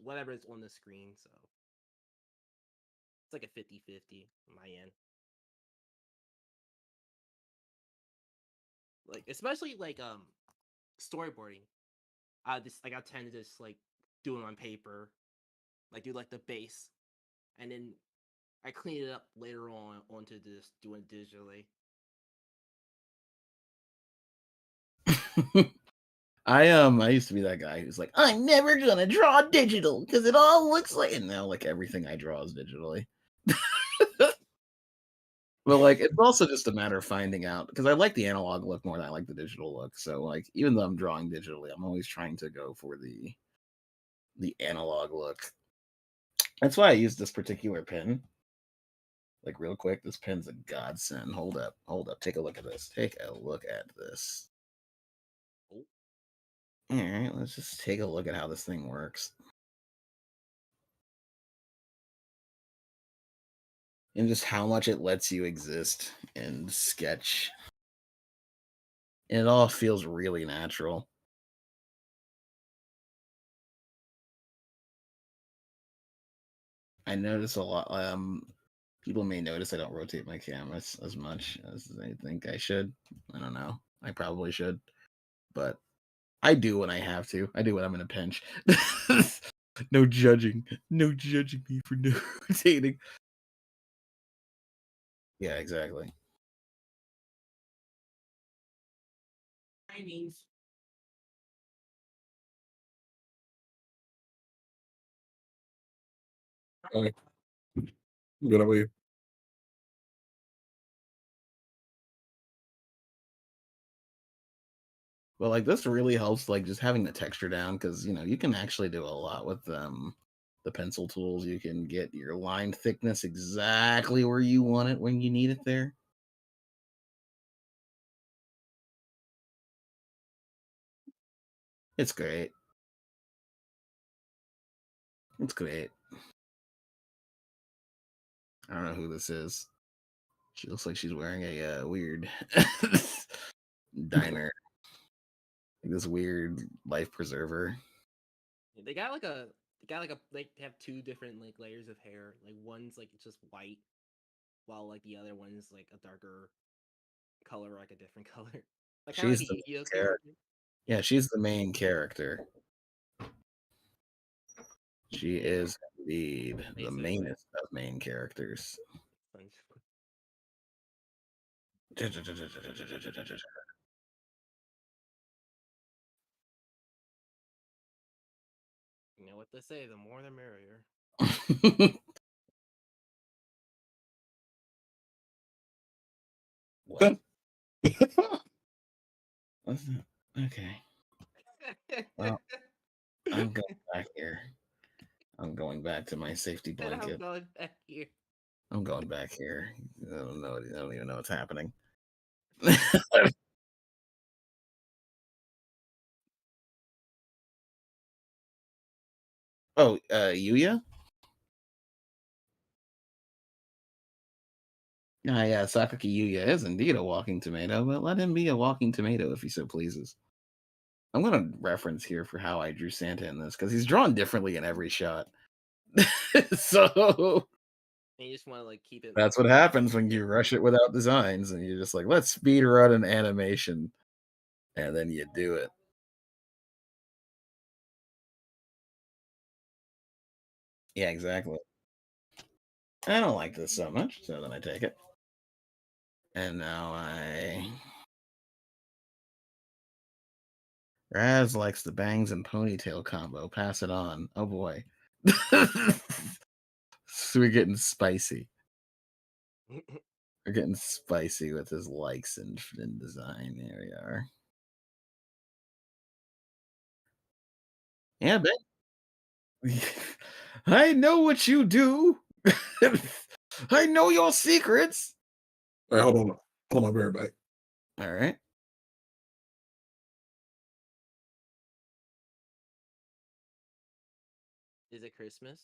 whatever is on the screen so it's like a 50-50 on my end like especially like storyboarding I tend to just like do it on paper like do like the base and then I clean it up later on onto just doing it digitally. I used to be that guy who's like, I'm never gonna draw digital because it all looks like, and now like everything I draw is digitally. But like it's also just a matter of finding out because I like the analog look more than I like the digital look. So like even though I'm drawing digitally, I'm always trying to go for the analog look. That's why I use this particular pen. Like real quick, this pen's a godsend. Hold up, take a look at this. Take a look at this. Oh, All right, let's just take a look at how this thing works. And just how much it lets you exist in Sketch. And it all feels really natural. I notice a lot. People may notice I don't rotate my cameras as much as they think I should. I don't know. I probably should, but I do when I have to. I do when I'm in a pinch. No judging. No judging me for no rotating. Yeah, exactly. Chinese. Hi. Good about you? Well, like this really helps, like just having the texture down because you can actually do a lot with the pencil tools. You can get your line thickness exactly where you want it when you need it there. It's great. It's great. I don't know who this is. She looks like she's wearing a weird diner, like this weird life preserver. They got like a they have two different like layers of hair. Like one's like just white, while like the other one's like a darker color, like a different color. Like kind of like She's a the main Yu-Gi-Oh character. character. Yeah, she's the main character. She is Indeed, the basically. mainest of main characters. You know what they say, the more the merrier. What? Okay. Well, I'm going back here. I'm going back to my safety And I'm blanket. going back here. I'm going back here. I don't know. I don't even know what's happening. Oh, Yuya? Ah, yeah, Sakaki Yuya is indeed a walking tomato, but let him be a walking tomato if he so pleases. I'm gonna reference here for how I drew Santa in this because he's drawn differently in every shot. So And you just want to like keep it. that's what happens when you rush it without designs and you're just like, let's speed run an animation, and then you do it. Yeah, exactly. I don't like this so much, so then I take it. And now Raz likes the bangs and ponytail combo. Pass it on. Oh boy. So we're getting spicy. We're getting spicy with his likes and design. There we are. Yeah, Ben. I know what you do. I know your secrets. All right, hold on. Hold on, I'll be right back. All right. Is it Christmas?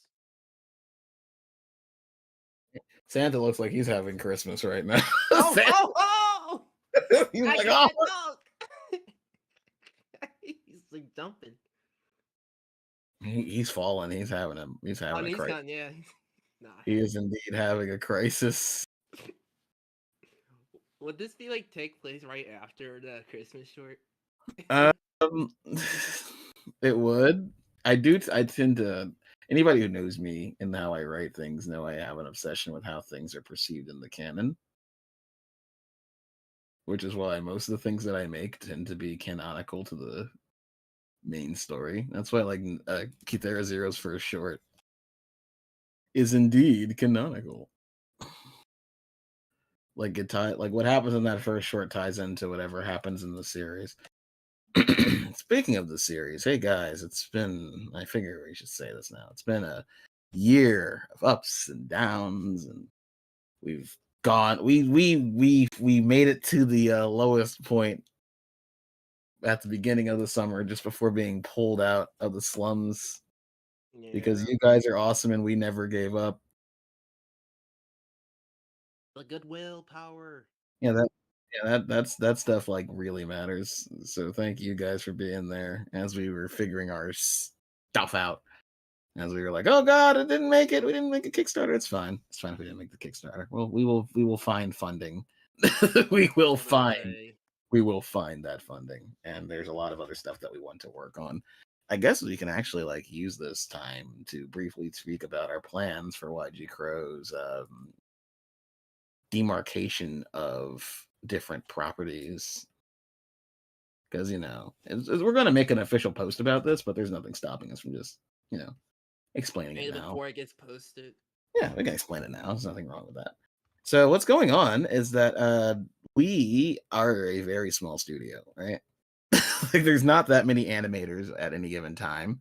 Santa looks like he's having Christmas right now. Oh, Santa, oh, he's I like, can't oh. talk. He's like dumping. He's fallen. He's having a Oh, and he's crisis. gone. Yeah. Nah. He is indeed having a crisis. Would this be like take place right after the Christmas short? Um, it would. I tend to. Anybody who knows me and how I write things know I have an obsession with how things are perceived in the canon, which is why most of the things that I make tend to be canonical to the main story. That's why, like, Kithera Zero's first short is indeed canonical. Like like what happens in that first short ties into whatever happens in the series. Speaking of the series, hey guys, it's been, I figure we should say this now. It's been a year of ups and downs, and we've gone we made it to the lowest point at the beginning of the summer just before being pulled out of the slums because Yeah. you guys are awesome and we never gave up. The goodwill power. Yeah, that stuff like really matters. So thank you guys for being there as we were figuring our stuff out. As we were like, oh god, it didn't make it. We didn't make a Kickstarter. It's fine. It's fine if we didn't make the Kickstarter. Well, we will find funding. we will find Someday. we will find that funding. And there's a lot of other stuff that we want to work on. I guess we can actually like use this time to briefly speak about our plans for YG Crow's demarcation of different properties. Because we're going to make an official post about this, but there's nothing stopping us from just explaining it Maybe now. before it gets posted. Yeah, we can explain it now. There's nothing wrong with that. So what's going on is that we are a very small studio, right? Like there's not that many animators at any given time.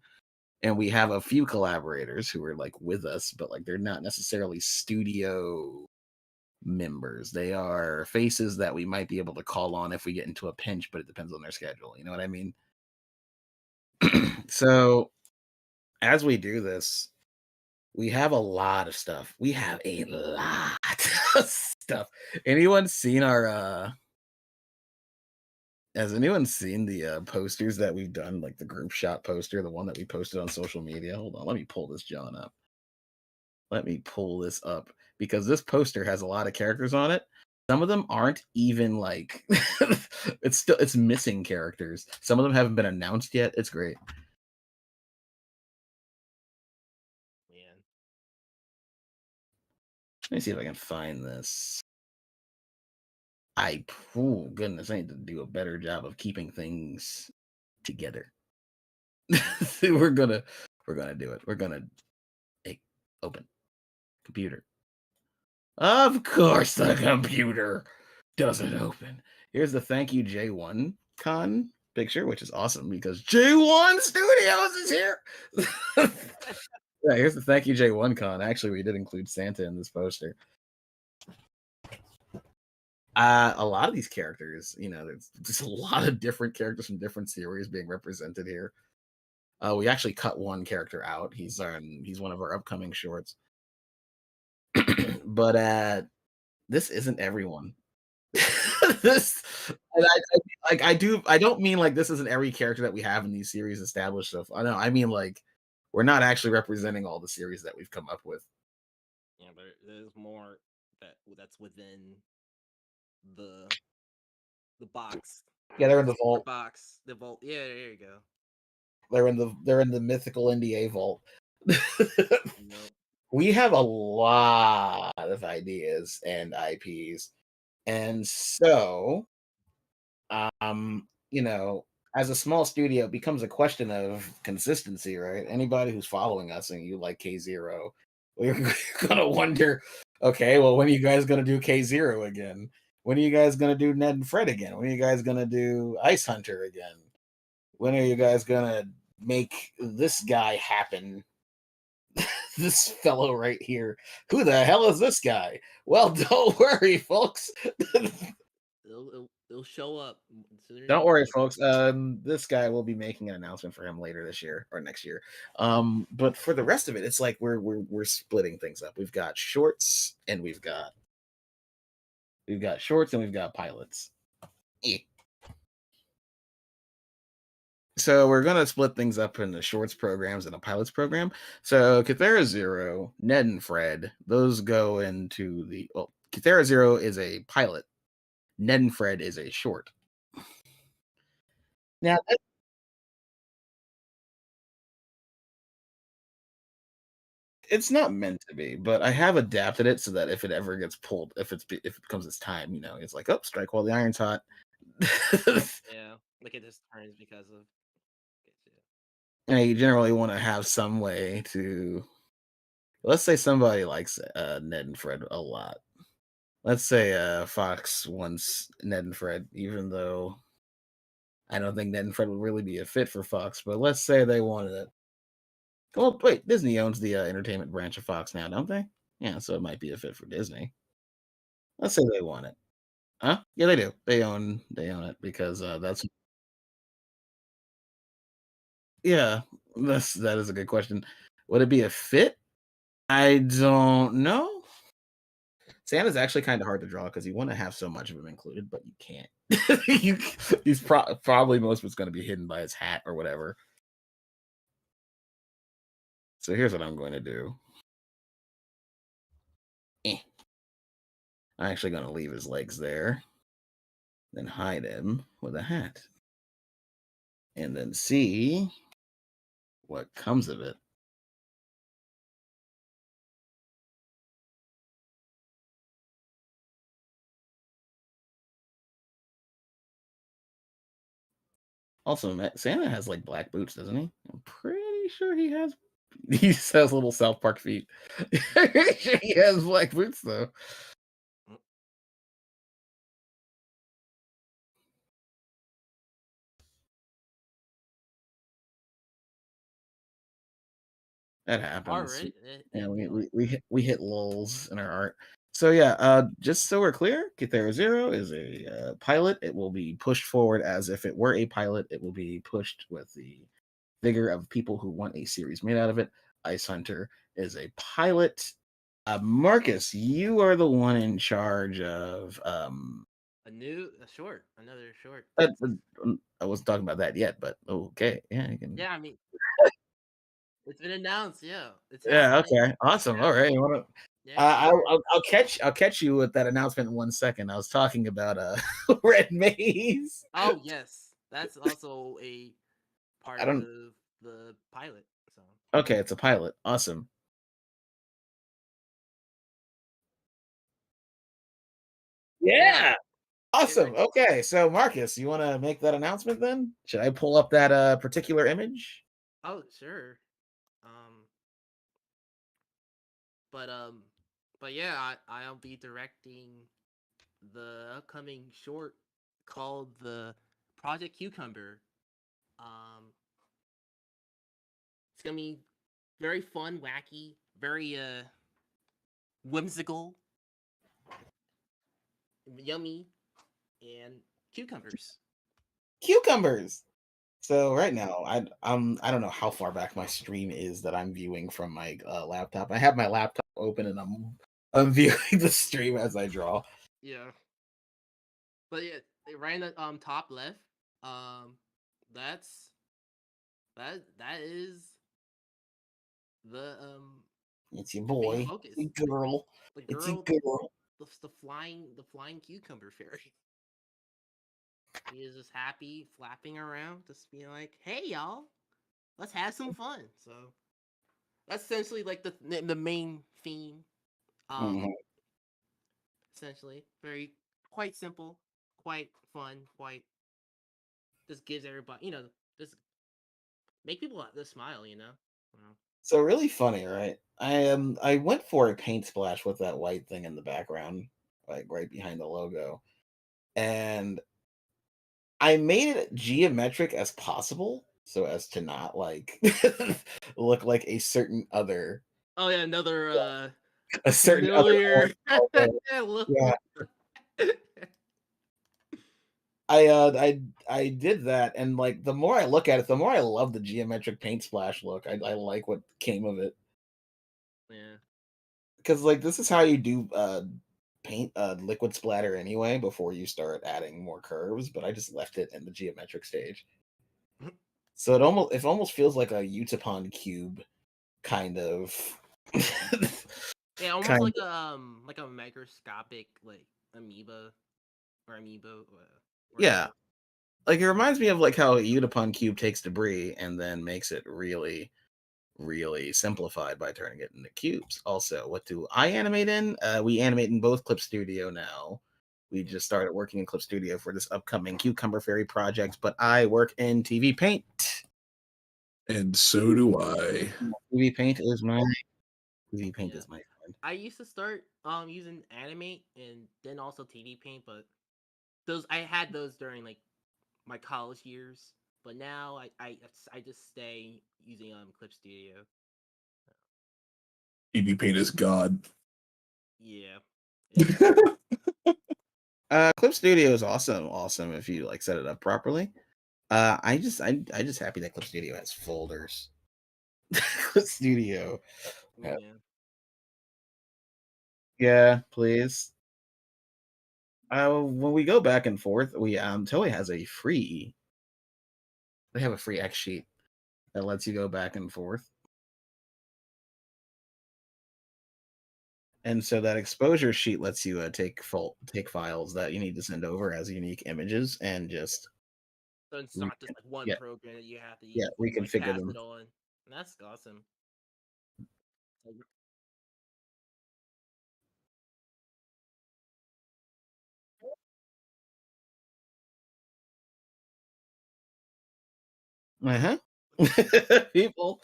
And we have a few collaborators who are like with us, but like they're not necessarily studio members. They are faces that we might be able to call on if we get into a pinch, but it depends on their schedule. You know what I mean? So as we do this, we have a lot of stuff. We have a lot of stuff. Anyone seen has anyone seen the posters that we've done, like the group shot poster, the one that we posted on social media? Hold on, let me pull this John up. Let me pull this up because this poster has a lot of characters on it. Some of them aren't even like it's missing characters. Some of them haven't been announced yet. It's great. Man. Let me see if I can find this. Goodness, I need to do a better job of keeping things together. we're gonna do it. We're gonna open computer. Of course, the computer doesn't open. Here's the thank you J1 con picture, which is awesome because J1 Studios is here. Yeah, here's the thank you J1 con. Actually, we did include Santa in this poster. A lot of these characters, there's just a lot of different characters from different series being represented here. We actually cut one character out. He's one of our upcoming shorts. But this isn't everyone. this and I don't mean like this isn't every character that we have in these series established so far. No, I mean like we're not actually representing all the series that we've come up with. Yeah, but there's more that's within the box. Yeah, they're in the vault. Box. The vault. Yeah, there you go. They're in the mythical NDA vault. Nope. We have a lot of ideas and IPs. And so as a small studio, it becomes a question of consistency, right? Anybody who's following us and you like K0, we're gonna wonder, okay, well, when are you guys gonna do K0 again? When are you guys gonna do Ned and Fred again? When are you guys gonna do Ice Hunter again? When are you guys gonna make this guy happen? This fellow right here. Who the hell is this guy? Well, don't worry, folks. It'll show up. Don't worry, folks. This guy will be making an announcement for him later this year or next year. But for the rest of it, it's like we're splitting things up. We've got shorts and we've got pilots. Yeah. So we're gonna split things up into shorts programs and a pilots program. So Kythera Zero, Ned and Fred, those go into Kythera Zero is a pilot. Ned and Fred is a short. Now it's not meant to be, but I have adapted it so that if it ever gets pulled, if it becomes its time, it's like, oh, strike while the iron's hot. Yeah, like it just turns because of. You generally want to have some way to. Let's say somebody likes Ned and Fred a lot. Let's say Fox wants Ned and Fred, even though I don't think Ned and Fred would really be a fit for Fox. But let's say they wanted it. Well, wait, Disney owns the entertainment branch of Fox now, don't they? Yeah, so it might be a fit for Disney. Let's say they want it. Huh? Yeah, they do. They own it because that's yeah. That is a good question. Would it be a fit? I don't know. Santa's actually kind of hard to draw because you want to have so much of him included, but you can't. He's probably most of it's going to be hidden by his hat or whatever. So here's what I'm going to do. I'm actually going to leave his legs there, then hide him with a hat, and then see what comes of it. Also, Santa has like black boots, doesn't he? I'm pretty sure he has. He has little South Park feet. He has black boots though. That happens. Right. Yeah, we hit lulls in our art. So yeah, just so we're clear, Kythera Zero is a pilot. It will be pushed forward as if it were a pilot. It will be pushed with the vigor of people who want a series made out of it. Ice Hunter is a pilot. Marcus, you are the one in charge of another short. I wasn't talking about that yet, but okay, yeah, you can. Yeah, I mean, it's been announced. Yeah, it's Yeah, okay, awesome. All right, you want to? Yeah, I'll catch you with that announcement in 1 second. I was talking about Red Maze. Oh yes, that's also a part I don't. of the pilot. So Okay, it's a pilot. Awesome. Yeah. Get Awesome. ready. Okay, so Marcus, you want to make that announcement then? Should I pull up that particular image? Oh, sure. Um, but um, but yeah, I'll be directing the upcoming short called the Project Cucumber. Um, it's gonna be very fun, wacky, very whimsical, yummy, and cucumbers. Cucumbers. So right now, I don't know how far back my stream is that I'm viewing from my laptop. I have my laptop open and I'm viewing the stream as I draw. Yeah, but yeah, right in the top left, um, that's that is the It's your main boy, focus. your girl. The It's your girl, girl. the flying cucumber fairy. He is just happy, flapping around, just being like, "Hey, y'all, let's have some fun." So that's essentially like the main theme. Um, Mhm. essentially, very quite simple, quite fun, quite just gives everybody, just make people just smile. Well, So really funny, right? I went for a paint splash with that white thing in the background, like right behind the logo, and I made it geometric as possible so as to not like look like oh yeah, another a certain other familiar orange logo. look. Yeah, I did that, and like the more I look at it, the more I love the geometric paint splash look. I like what came of it Yeah. because like this is how you do paint liquid splatter anyway before you start adding more curves. But I just left it in the geometric stage, so it almost feels like a Utapon cube kind of. Yeah, almost kind like a microscopic like amoeba or amiibo Yeah, whatever. like it reminds me of like how a Utapon cube takes debris and then makes it really, really simplified by turning it into cubes. Also, what do I animate in? We animate in both Clip Studio now. We Mm. just started working in Clip Studio for this upcoming Cucumber Fairy project, but I work in TV Paint. And so do I. TV Paint is my TV Paint Yeah. is my friend. I used to start using Animate and then also TV Paint, but those I had those during like my college years, but now I just stay using Clip Studio. EV Paint is God. Yeah. It is. Clip Studio is awesome if you like set it up properly. I just happy that Clip Studio has folders. Clip Studio. Yeah. Yeah, please. When we go back and forth, we Toei has a free. They have a free X sheet that lets you go back and forth, and so that exposure sheet lets you take files that you need to send over as unique images and just So it's re- not just like one yeah program that you have to yeah like reconfigure pass them. it on. And that's awesome. Like, Uh huh. People.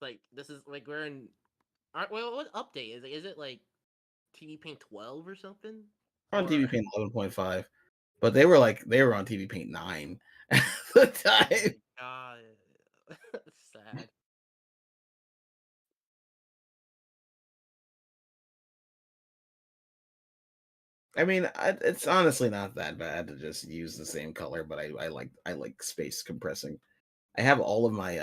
like this is like we're in. Well, what update is it? Is it like TV Paint 12 or something? On Or TV Paint 11.5, but they were on TV Paint 9 at the oh time. my god, sad. I mean, it's honestly not that bad to just use the same color, but I like space compressing. I have all of my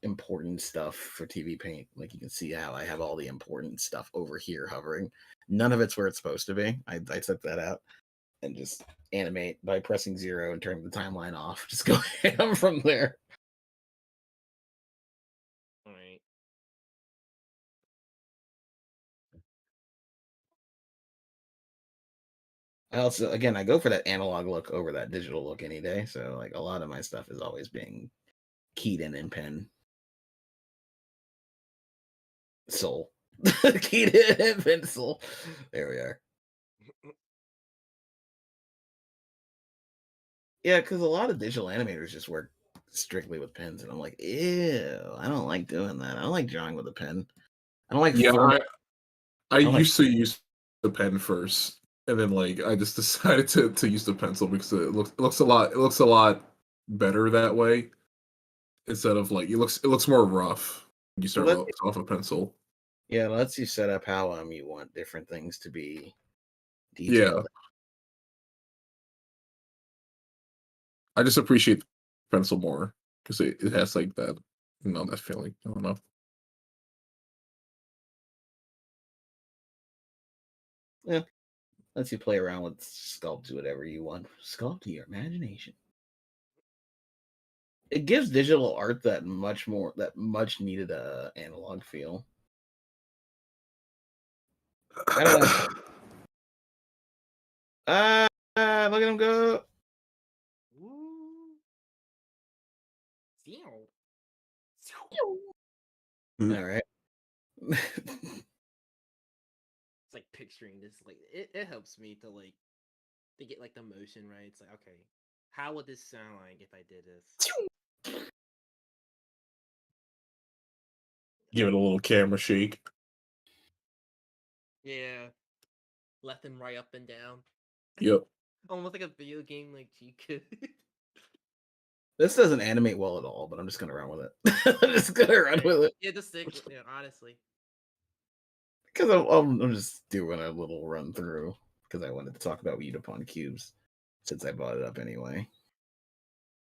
important stuff for TV Paint. Like you can see how I have all the important stuff over here hovering. None of it's where it's supposed to be. I took that out and just animate by pressing 0 and turning the timeline off. Just go ham from there. All right. I also, again, I go for that analog look over that digital look any day. So like a lot of my stuff is always being keyed in pen. Soul. Keyed in pencil. There we are. Yeah, because a lot of digital animators just work strictly with pens, and I'm like, ew, I don't like doing that. I don't like drawing with a pen. I don't like Yeah, form. I I don't like. used to use the pen first, and then like I just decided to use the pencil because it looks a lot better that way instead of like it looks more rough when you start Let, off a pencil. yeah, it lets you set up how you want different things to be Yeah, detailed. I just appreciate the pencil more because it has like that, that feeling. I don't know. Yeah, lets you play around with sculpt, do whatever you want. Sculpt to your imagination. It gives digital art that much needed analog feel. I don't know. Look at him go. Ooh. Phew. All right. It's like picturing this, like it helps me to get like the motion right. It's like, okay, how would this sound like if I did this? Give it a little camera shake. Yeah, left and right, up and down. Yep. Almost like a video game, like you could. This doesn't animate well at all, but I'm just gonna run with it. I'm just gonna run with it Yeah, just stick. Yeah, honestly. because I'm just doing a little run through because I wanted to talk about Weed Upon Cubes since I brought it up anyway.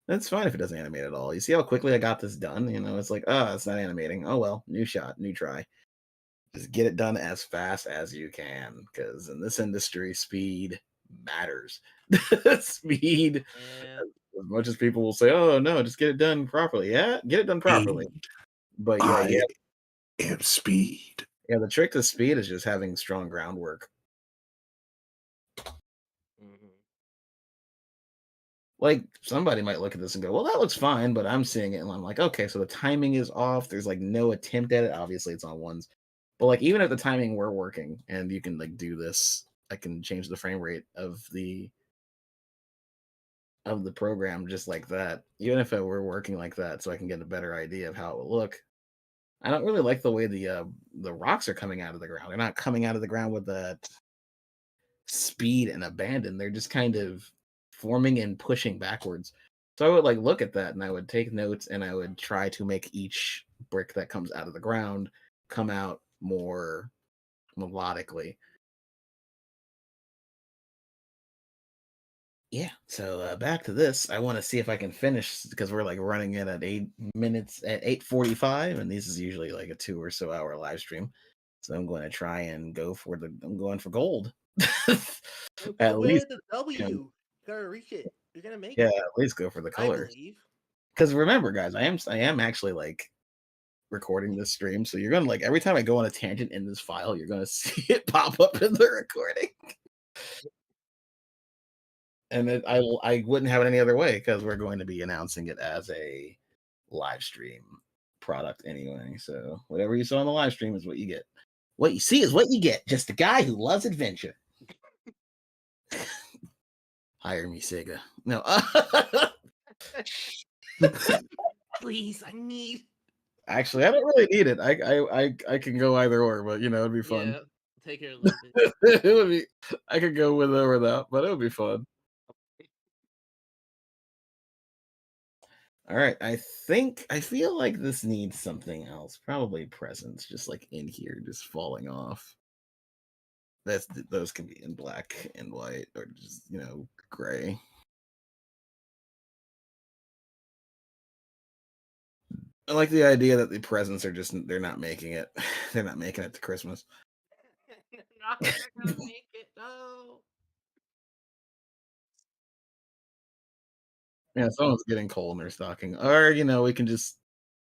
That's fine if it doesn't animate at all. You see how quickly I got this done? It's like, it's not animating. Oh well, new shot, new try. Just get it done as fast as you can because in this industry, speed matters. Speed, Yeah. as much as people will say, oh no, just get it done properly. Yeah, get it done properly. Speed. But yeah, I am speed. yeah, the trick to speed is just having strong groundwork. Hmm. Like somebody might look at this and go, well, that looks fine, but I'm seeing it and I'm like, okay, so the timing is off. There's like no attempt at it. Obviously, it's on ones. But like even if the timing were working and you can like do this, I can change the frame rate of the program just like that. Even if it were working like that, so I can get a better idea of how it will look. I don't really like the way the rocks are coming out of the ground. They're not coming out of the ground with that speed and abandon. They're just kind of forming and pushing backwards. So I would like look at that and I would take notes and I would try to make each brick that comes out of the ground come out more melodically. Yeah. So back to this. I want to see if I can finish because we're like running in at 8 minutes at 8:45, and this is usually like a 2 or so hour live stream. So I'm going to try and I'm going for gold. At Go least, with the W. You gotta reach it. You're gonna make yeah, it. at least go for the I color. believe. Because remember, guys, I am actually like recording this stream, so you're gonna like every time I go on a tangent in this file, you're gonna see it pop up in the recording, and I wouldn't have it any other way because we're going to be announcing it as a live stream product anyway. So whatever you saw on the live stream is what you get. What you see is what you get. Just a guy who loves adventure. Hire me, Sega. No. Please, I need. Actually, I don't really need it. I can go either or, but it'd be fun. Yeah, take care a little bit. It would be. I could go with or without, but it would be fun. All right, I feel like this needs something else. Probably presents, just like in here, just falling off. Those can be in black and white or just gray. I like the idea that the presents are they're not making it. They're not making it to Christmas. No, they're gonna make it. No. Yeah, someone's getting coal in their stocking. Or, we can just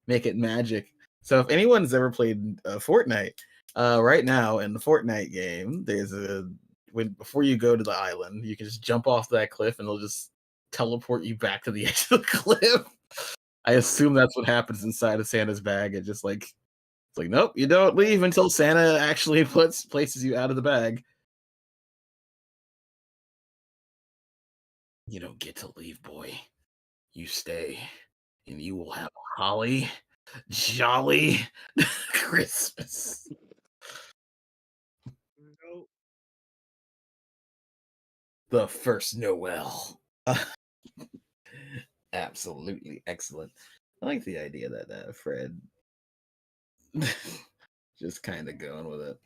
make it magic. So if anyone's ever played Fortnite, right now in the Fortnite game, there's a before you go to the island, you can just jump off that cliff and they'll just teleport you back to the edge of the cliff. I assume that's what happens inside of Santa's bag. It just like it's like, nope, you don't leave until Santa actually places you out of the bag. You don't get to leave, boy. You stay, and you will have a holly jolly Christmas. No. The first Noel. Absolutely excellent. I like the idea that Fred just kind of going with it.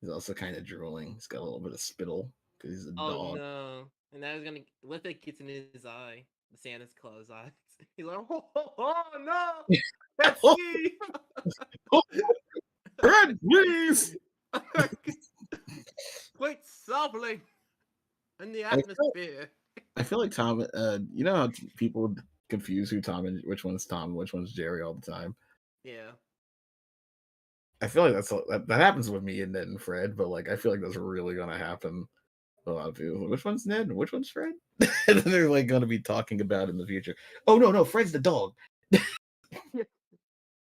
He's also kind of drooling. He's got a little bit of spittle because he's a Oh dog. no! And that is gonna what if it gets in his eye? The Santa's Claus eyes. He's like, oh no! That's Steve. Fred, please. Quite softly in the atmosphere. I feel like Tom. You know how people confuse which one's Tom and which one's Jerry all the time. Yeah. I feel like that happens with me and Ned and Fred, but like I feel like that's really gonna happen. A lot of people, which one's Ned and which one's Fred? And then they're like gonna be talking about in the future. Oh no, Fred's the dog.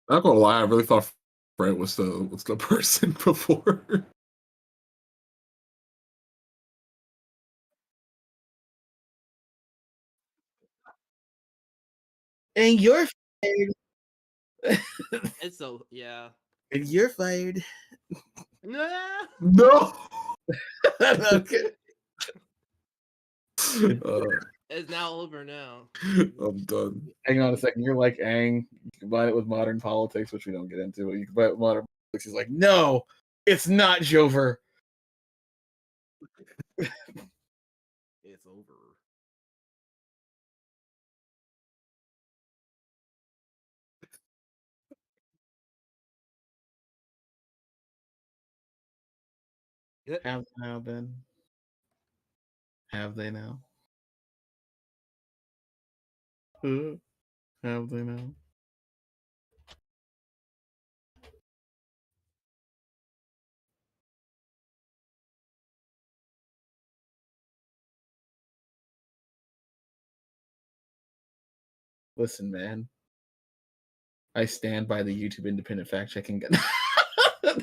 Not gonna lie, I really thought Fred was the person before. And you're fired. It's so yeah. And you're fired. No. No. Okay. It's now over now. I'm done. Hang on a second. You're like Aang. You combine it with modern politics, which we don't get into. You combine it with modern politics. He's like, no, it's not Jover. It's over. Have they now been? Have they now? Have they now? Listen, man. I stand by the YouTube independent fact checking.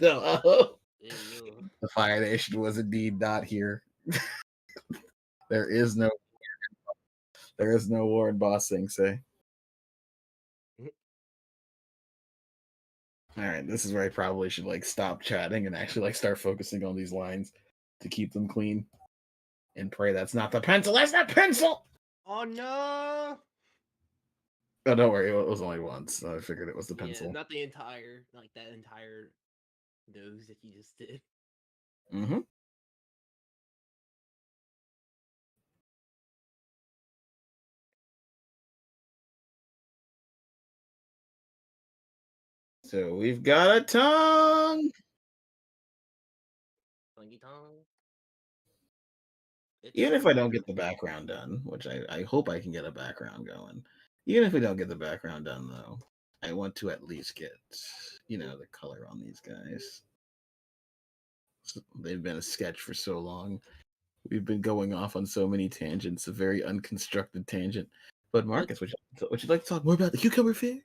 No. The Fire Nation was indeed not here. There is no Warren Boss thing, say. All right, this is where I probably should like stop chatting and actually like start focusing on these lines to keep them clean. And pray that's not the pencil. That's not pencil. Oh no! Oh, don't worry. It was only once. I figured it was the pencil. Yeah, not the entire that entire nose that you just did. Mm-hmm. So we've got a tongue. Funky tongue. Even if I don't get the background done, which I hope I can get a background going. Even if we don't get the background done, though, I want to at least get, the color on these guys. They've been a sketch for so long. We've been going off on so many tangents, a very unconstructed tangent. But Marcus, would you like to talk more about the cucumber fair?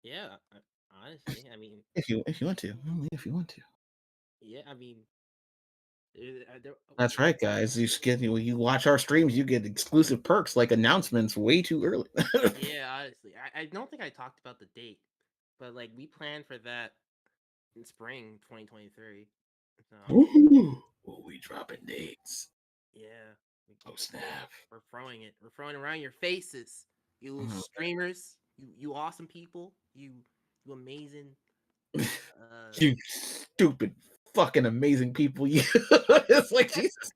Yeah. Honestly, I mean, if you want to, only if you want to. Yeah, I mean, that's right, guys. You watch our streams, you get exclusive perks like announcements way too early. Yeah, honestly, I don't think I talked about the date, but like we planned for that in spring 2023. So, ooh, we dropping dates. Yeah. Oh snap! We're throwing it. We're throwing it around your faces. You streamers, you awesome people, you amazing. You stupid fucking amazing people. You. It's like Jesus.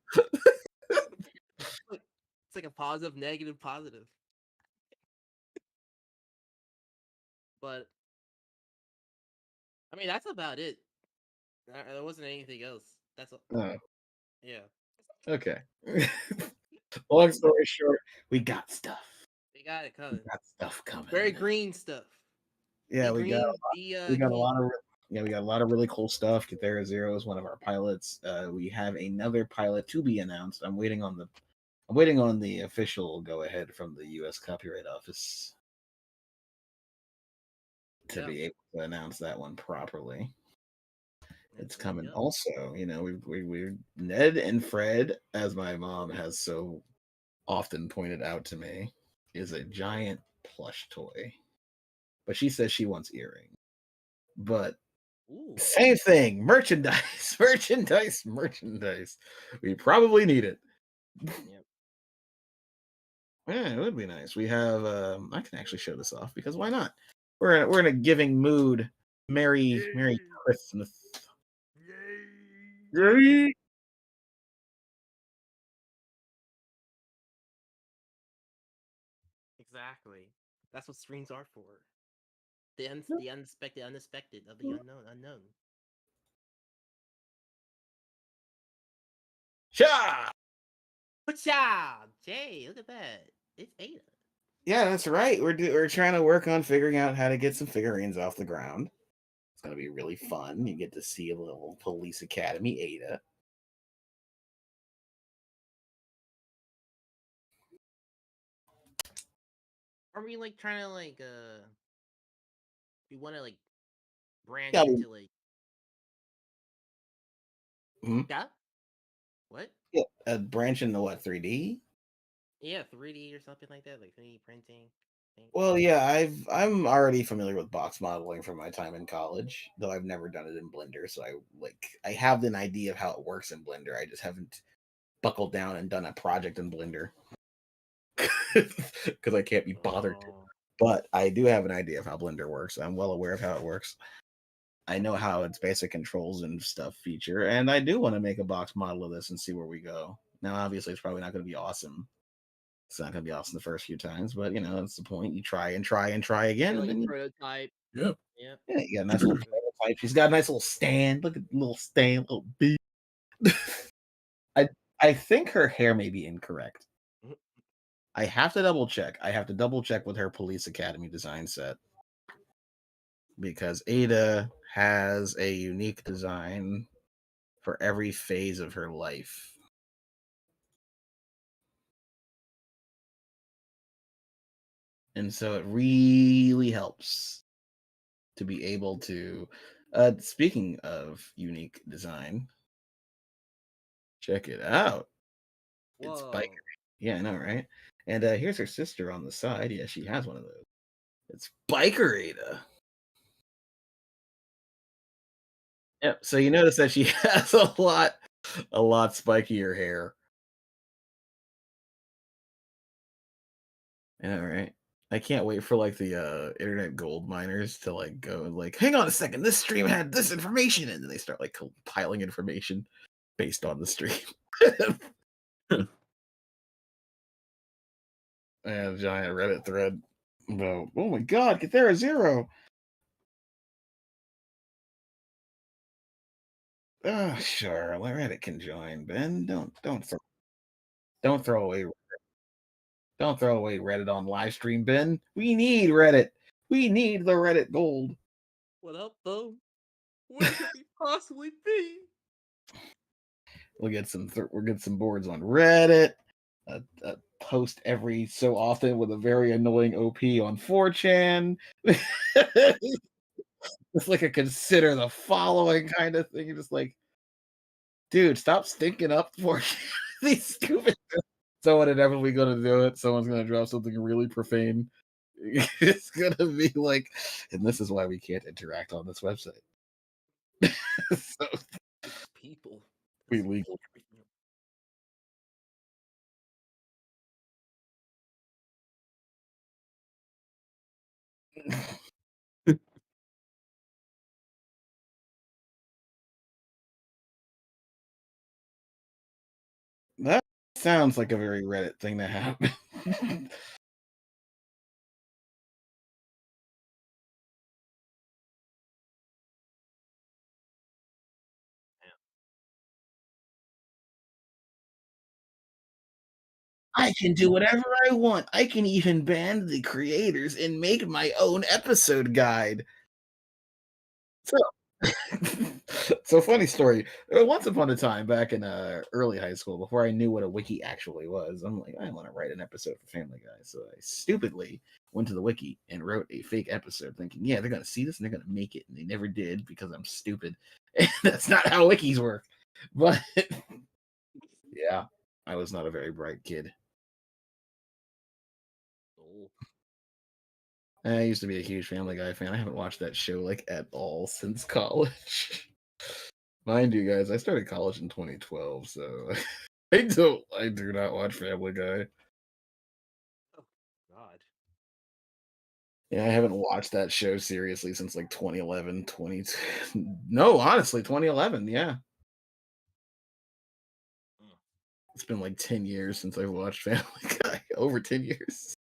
It's like a positive, negative, positive. But I mean, that's about it. There wasn't anything else. That's all. Yeah. Okay. Long story short, we got stuff. We got it coming. We got stuff coming. Very green stuff. Yeah, we got a lot of Yeah, we got a lot of really cool stuff. Kathera Zero is one of our pilots. We have another pilot to be announced. I'm waiting on the official go ahead from the U.S. Copyright Office to Yeah. be able to announce that one properly. It's That's it, coming. yep. Also, we Ned and Fred, as my mom has so often pointed out to me, is a giant plush toy. But she says she wants earrings. But Ooh. same thing, merchandise, merchandise. We probably need it. Yep. Yeah, it would be nice. We have. I can actually show this off because why not? We're in a giving mood. Merry Christmas. Yay! Exactly. That's what streams are for. The unexpected of the unknown. Sha! Pacha! Jay, look at that. It's Ada. Yeah, that's right. We're trying to work on figuring out how to get some figurines off the ground. It's gonna be really fun. You get to see a little police academy Ada. Are we like trying to like we wanna like branch Yeah, into like mhm. yeah? What? Yeah, a branch into what 3D? Yeah, 3D or something like that, like 3D printing. I think. Well, yeah, I'm already familiar with box modeling from my time in college, though I've never done it in Blender. So I have an idea of how it works in Blender. I just haven't buckled down and done a project in Blender because I can't be bothered to. Oh. But I do have an idea of how Blender works. I'm well aware of how it works. I know how its basic controls and stuff feature, and I do want to make a box model of this and see where we go. Now, obviously, it's probably not going to be awesome. It's not going to be awesome the first few times, but that's the point. You try and try and try again, You're and like then a prototype. Yeah. Yeah. you got a nice little prototype. She's got a nice little stand. Look at the little stand, little bee. I I think her hair may be incorrect. I have to double check. I have to double check with her Police Academy design set because Ada has a unique design for every phase of her life. And so it really helps to be able to speaking of unique design, check it out. It's biker. Whoa. Yeah, I know, right? And here's her sister on the side. Yeah, she has one of those. It's Biker Ada. Yep. So you notice that she has a lot spikier hair. I know, right? I can't wait for like the internet gold miners to like go and like, hang on a second, this stream had this information, and then they start like compiling information based on the stream. And a giant Reddit thread about, oh my god, Kathera Zero. Sure, Reddit can join. Ben, don't throw away don't throw away Reddit on live stream, Ben. We need Reddit. We need the Reddit gold. What up, though? Where could we possibly be? We'll get some boards on Reddit. A post every so often with a very annoying OP on 4chan. It's like a consider the following kind of thing. You're just like, dude, stop stinking up for these stupid. Someone inevitably going to do it. Someone's going to drop something really profane. It's going to be like, and this is why we can't interact on this website. So People. we legal. That sounds like a very Reddit thing to happen. I can do whatever I want. I can even ban the creators and make my own episode guide. So So funny story. Once upon a time, back in early high school, before I knew what a wiki actually was, I'm like, I want to write an episode for Family Guy. So I stupidly went to the wiki and wrote a fake episode, thinking, yeah, they're gonna see this and they're gonna make it, and they never did because I'm stupid. And that's not how wikis work. But yeah, I was not a very bright kid. Oh, I used to be a huge Family Guy fan. I haven't watched that show like at all since college. Mind you, guys, I started college in 2012, so I do not watch Family Guy. oh God. Yeah, I haven't watched that show seriously since like 2011, 20. No, honestly, 2011. Yeah, Mm, it's been like 10 years since I've watched Family Guy. Over 10 years.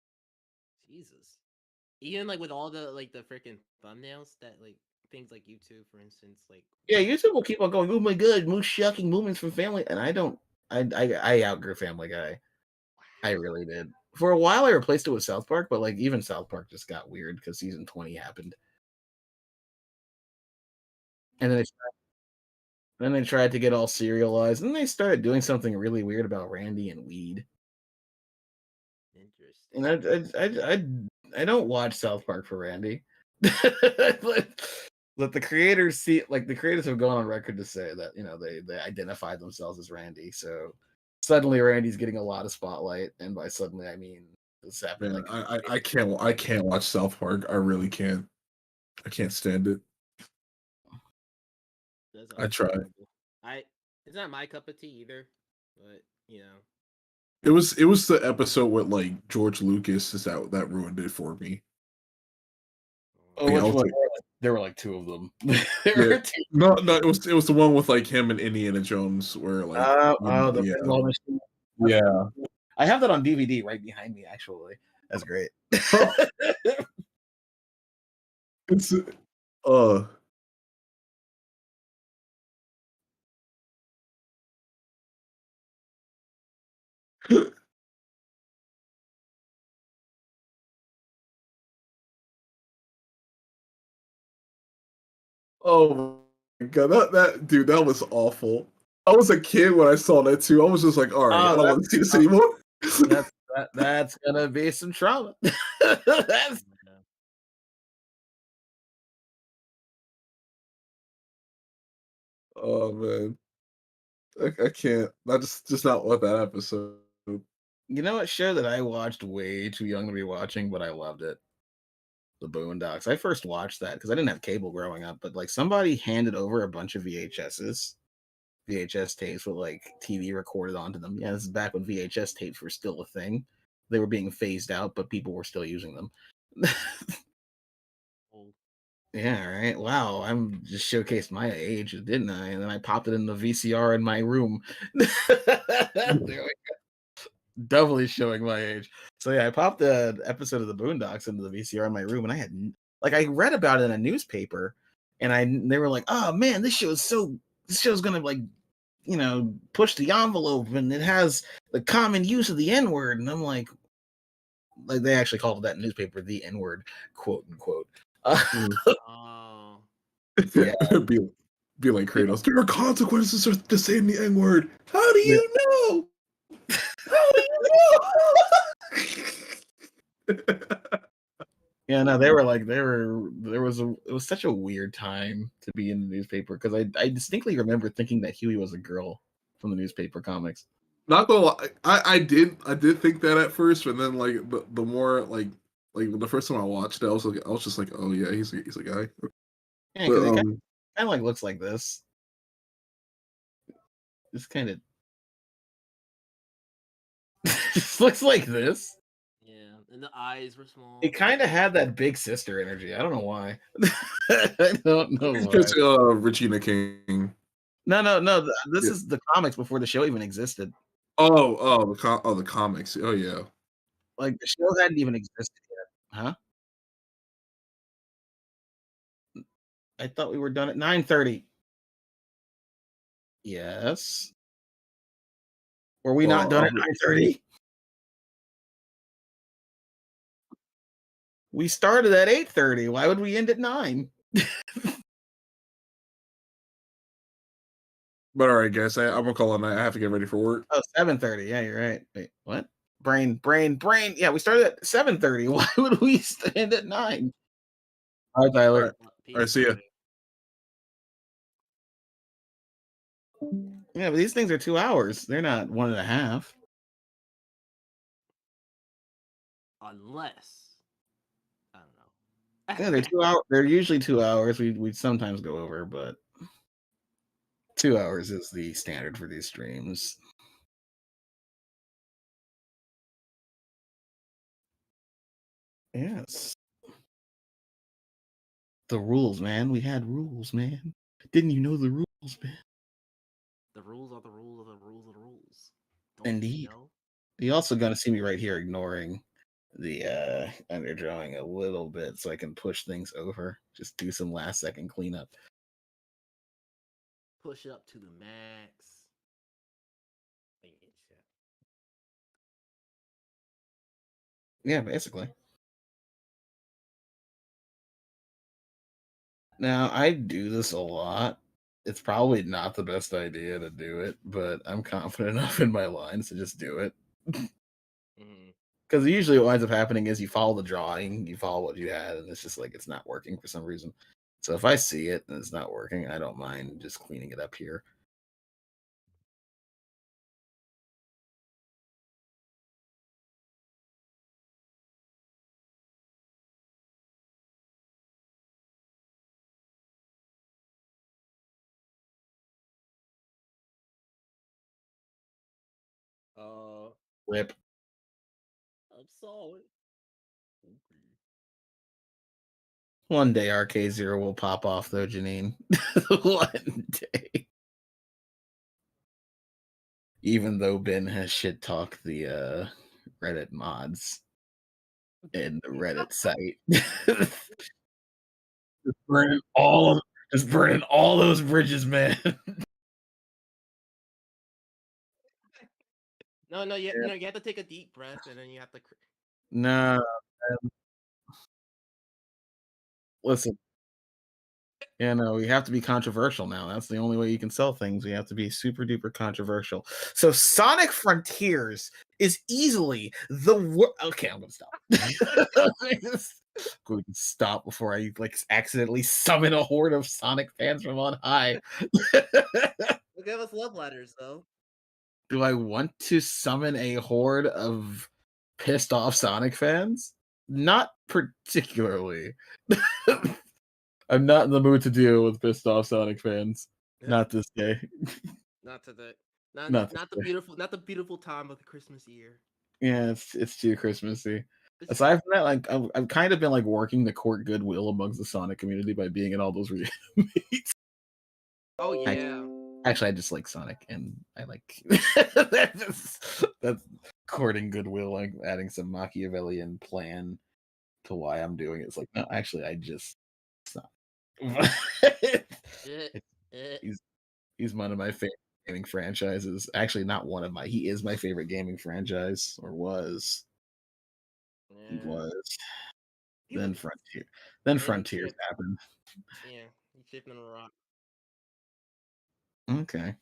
Jesus. Even like with all the like the freaking thumbnails that like things like YouTube, for instance, like Yeah, YouTube will keep on going. Oh my god, most shocking moments from Family, and I don't. I outgrew Family Guy. I wow. really did. For a while, I replaced it with South Park, but like even South Park just got weird because season 20 happened, and then they tried to get all serialized, and they started doing something really weird about Randy and weed. And Interesting. I don't watch South Park for Randy. Let the creators see, like the creators have gone on record to say that they identify themselves as Randy. So suddenly Randy's getting a lot of spotlight, and by suddenly I mean this happened Man, like I can't watch South Park. I really can't. I can't stand it. That's I try. understandable. I It's not my cup of tea either, but It was the episode with like George Lucas is that ruined it for me. oh, Like, I which was one? like, There were like two of them. There yeah, were two. no, it was the one with like him and Indiana Jones where like The yeah pinball machine. yeah. I have that on DVD right behind me. Actually, that's great. It's uh oh my god, that dude, that was awful. I was a kid when I saw that too. I was just like, all right, I Oh, don't want to see this anymore. that's gonna be some trauma. That's, yeah. Oh man, I can't. I just not want that episode. you know what show that I watched way too young to be watching, but I loved it. The Boondocks. I first watched that because I didn't have cable growing up, but like somebody handed over a bunch of VHS tapes with like TV recorded onto them. Yeah, this is back when VHS tapes were still a thing. They were being phased out, but people were still using them. Oh, Yeah, right. Wow, I'm just showcased my age, didn't I? And then I popped it in the VCR in my room. There we doubly showing my age. So yeah, I popped an episode of the Boondocks into the VCR in my room, and I had like I read about it in a newspaper, and they were like, "Oh man, this show's gonna like push the envelope, and it has the common use of the N word." And I'm like they actually called that newspaper the N word, quote unquote. Mm. oh, Yeah, be be like yeah, Kratos. There are consequences to saying the N word. How do yeah. you know? How do you know? Yeah, no, there was it was such a weird time to be in the newspaper because I distinctly remember thinking that Huey was a girl from the newspaper comics. Not gonna lie, I did think that at first, but then like the more like the first time I watched it, I was just like, oh yeah, he's a guy. Yeah, But because it kind of like looks like this. It's kind of just looks like this. yeah. And the eyes were It small. kind of had that big sister energy. I don't know why. I don't know why. because Regina King. No. This Yeah. is the comics before the show even existed. The comics. Oh yeah. Like the show hadn't even existed yet, huh? I thought we were done at 9:30. Yes. Were we not Well, done at 9:30? We started at 8:30. Why would we end at 9? But all right, guys, I'm gonna call it a night. I have to get ready for work. Oh, 7:30. Yeah, you're right. Wait, what? Brain. Yeah, we started at 7:30. Why would we stand at 9? Hi, All Tyler. right, all Peace, right, see ya. Tyler. Yeah, but these things are 2 hours. They're not 1.5. Unless I Yeah, they're don't know. 2 hours. They're usually 2 hours. We sometimes go over, but 2 hours is the standard for these streams. Yes. The rules, man. We had rules, man. Didn't you know the rules, man? The rules are the rules are the rules are the rules. Don't you Indeed. know? You also gonna see me right here ignoring the underdrawing a little bit so I can push things over. Just do some last second cleanup. Push up to the max. Yeah, shit. Yeah, basically. Now I do this a lot. It's probably not the best idea to do it, but I'm confident enough in my lines to just do it. Mhm. Because usually what winds up happening is you follow the drawing, you follow what you had, and it's just like it's not working for some reason. So if I see it and it's not working, I don't mind just cleaning it up here. Uh, Rip. I'm sorry. Okay. One day RK0 will pop off though, Janine. One day. Even though Ben has shit talked the Reddit mods and the Reddit site. just burning all just burning all those bridges, man. No, you Yeah. you have to take a deep breath and then you have to. No, listen. Yeah, no, we have to be controversial now. That's the only way you can sell things. We have to be super duper controversial. So Sonic Frontiers is easily the worst. Okay, I'm gonna stop. Going to stop before I like accidentally summon a horde of Sonic fans from on high. Well, give us love letters though. Do I want to summon a horde of pissed off Sonic fans? Not particularly. I'm not in the mood to deal with pissed off Sonic fans. Not this day. Not to the not Not not this not the day. beautiful time of the Christmas year. Yeah, it's too Christmassy. It's- Aside from that, like I've kind of been like working to court goodwill amongst the Sonic community by being in all those meets. Oh yeah. Actually, I just like Sonic, and I like that's courting goodwill, like adding some Machiavellian plan to why I'm doing it. It's like, no, actually, I just stop. Eh, eh. he's he's one of my favorite gaming franchises. Actually, not one of my. He is my favorite gaming franchise, or was. He Yeah. was. He was. Then And he Frontiers chipped. happened. Yeah, he chipped in a rock. Okay.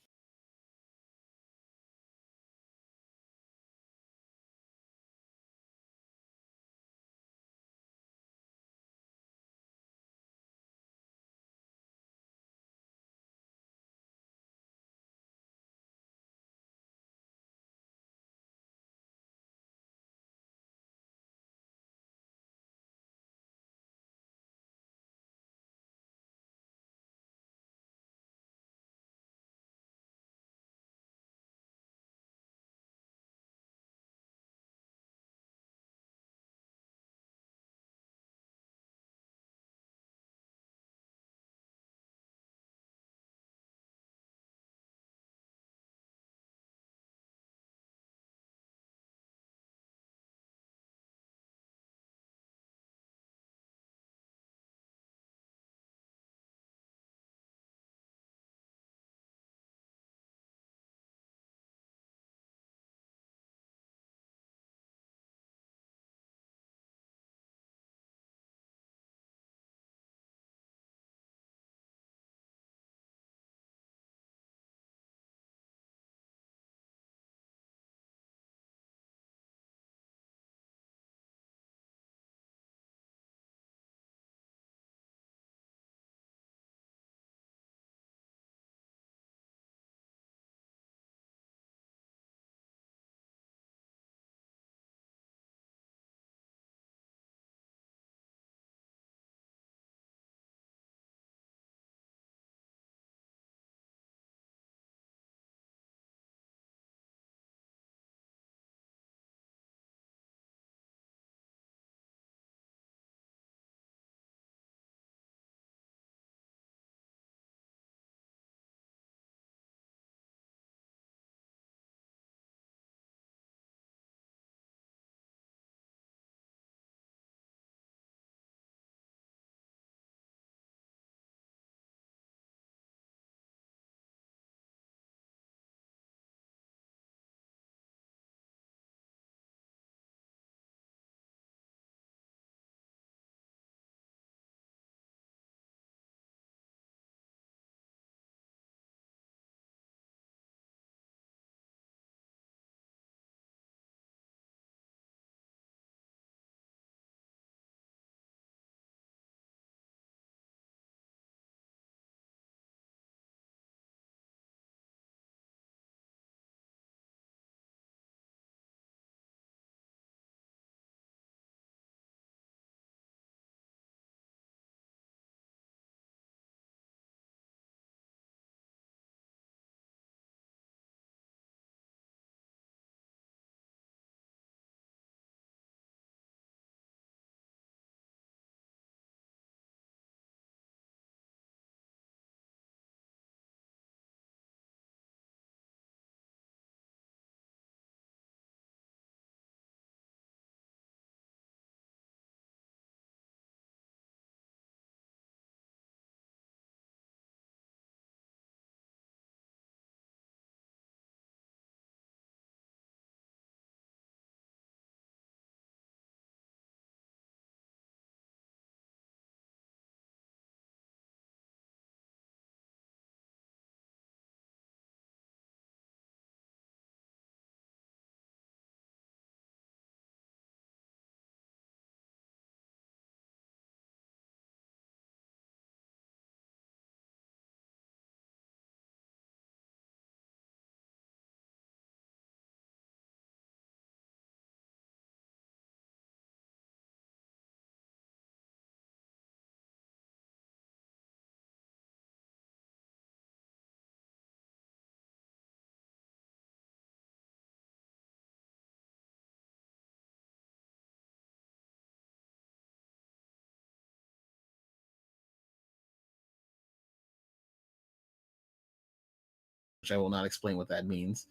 which I will not explain what that means.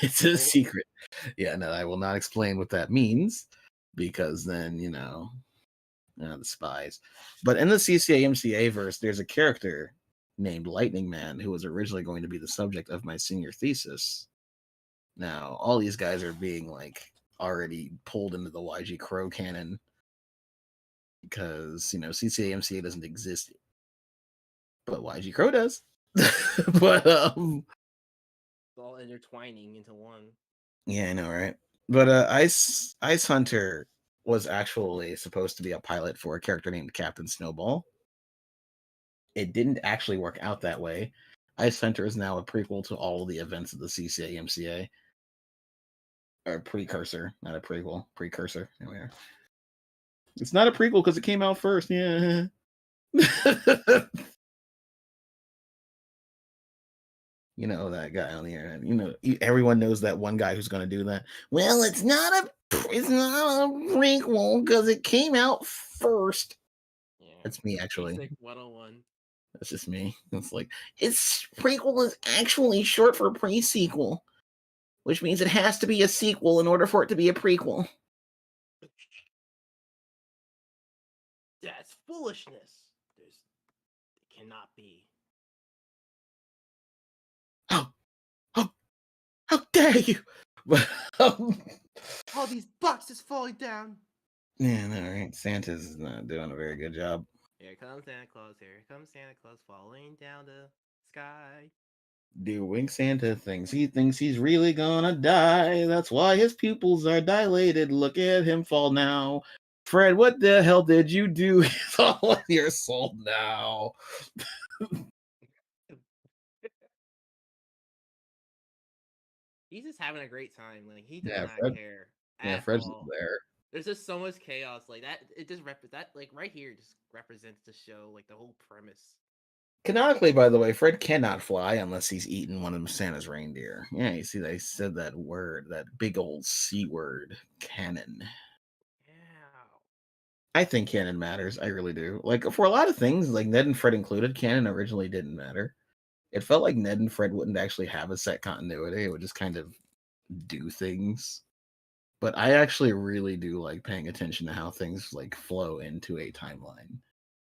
It's a secret. Yeah, no, I will not explain what that means because then, the spies. But in the CCA verse, there's a character named Lightning Man who was originally going to be the subject of my senior thesis. Now, all these guys are being like already pulled into the YG Crow canon because, CCA doesn't exist, but YG Crow does. But It's all intertwining into one. yeah, I know, right? But Ice Hunter was actually supposed to be a pilot for a character named Captain Snowball. It didn't actually work out that way. Ice Hunter is now a prequel to all the events of the CCA. Or precursor, not a prequel. Precursor. There we are. It's not a prequel because it came out first. Yeah. You know that guy on the internet. Everyone knows that one guy who's going to do that. Well, it's not a prequel because it came out first. Yeah. That's me, actually. Basic 101. That's just me. It's like, its prequel is actually short for pre-sequel, which means it has to be a sequel in order for it to be a prequel. That's foolishness. It cannot be. How dare you? All these boxes falling down. Yeah, no, right. Santa's not doing a very good job. Here comes Santa Claus. Here comes Santa Claus falling down the sky. Doing Santa things. He thinks he's really gonna die. That's why his pupils are dilated. Look at him fall now. Fred, what the hell did you do? He's all on your soul now. He's just having a great time. Like he does Yeah, not Fred. care Yeah, at Fred's all. there. There's just so much chaos. Like that, it just that like right here just represents the show, like the whole premise. Canonically, by the way, Fred cannot fly unless he's eaten one of Santa's reindeer. Yeah, you see, they said that word, that big old C word, canon. Yeah. I think canon matters. I really do. Like, for a lot of things, like Ned and Fred included, canon originally didn't matter. It felt like Ned and Fred wouldn't actually have a set continuity. It would just kind of do things. But I actually really do like paying attention to how things like flow into a timeline.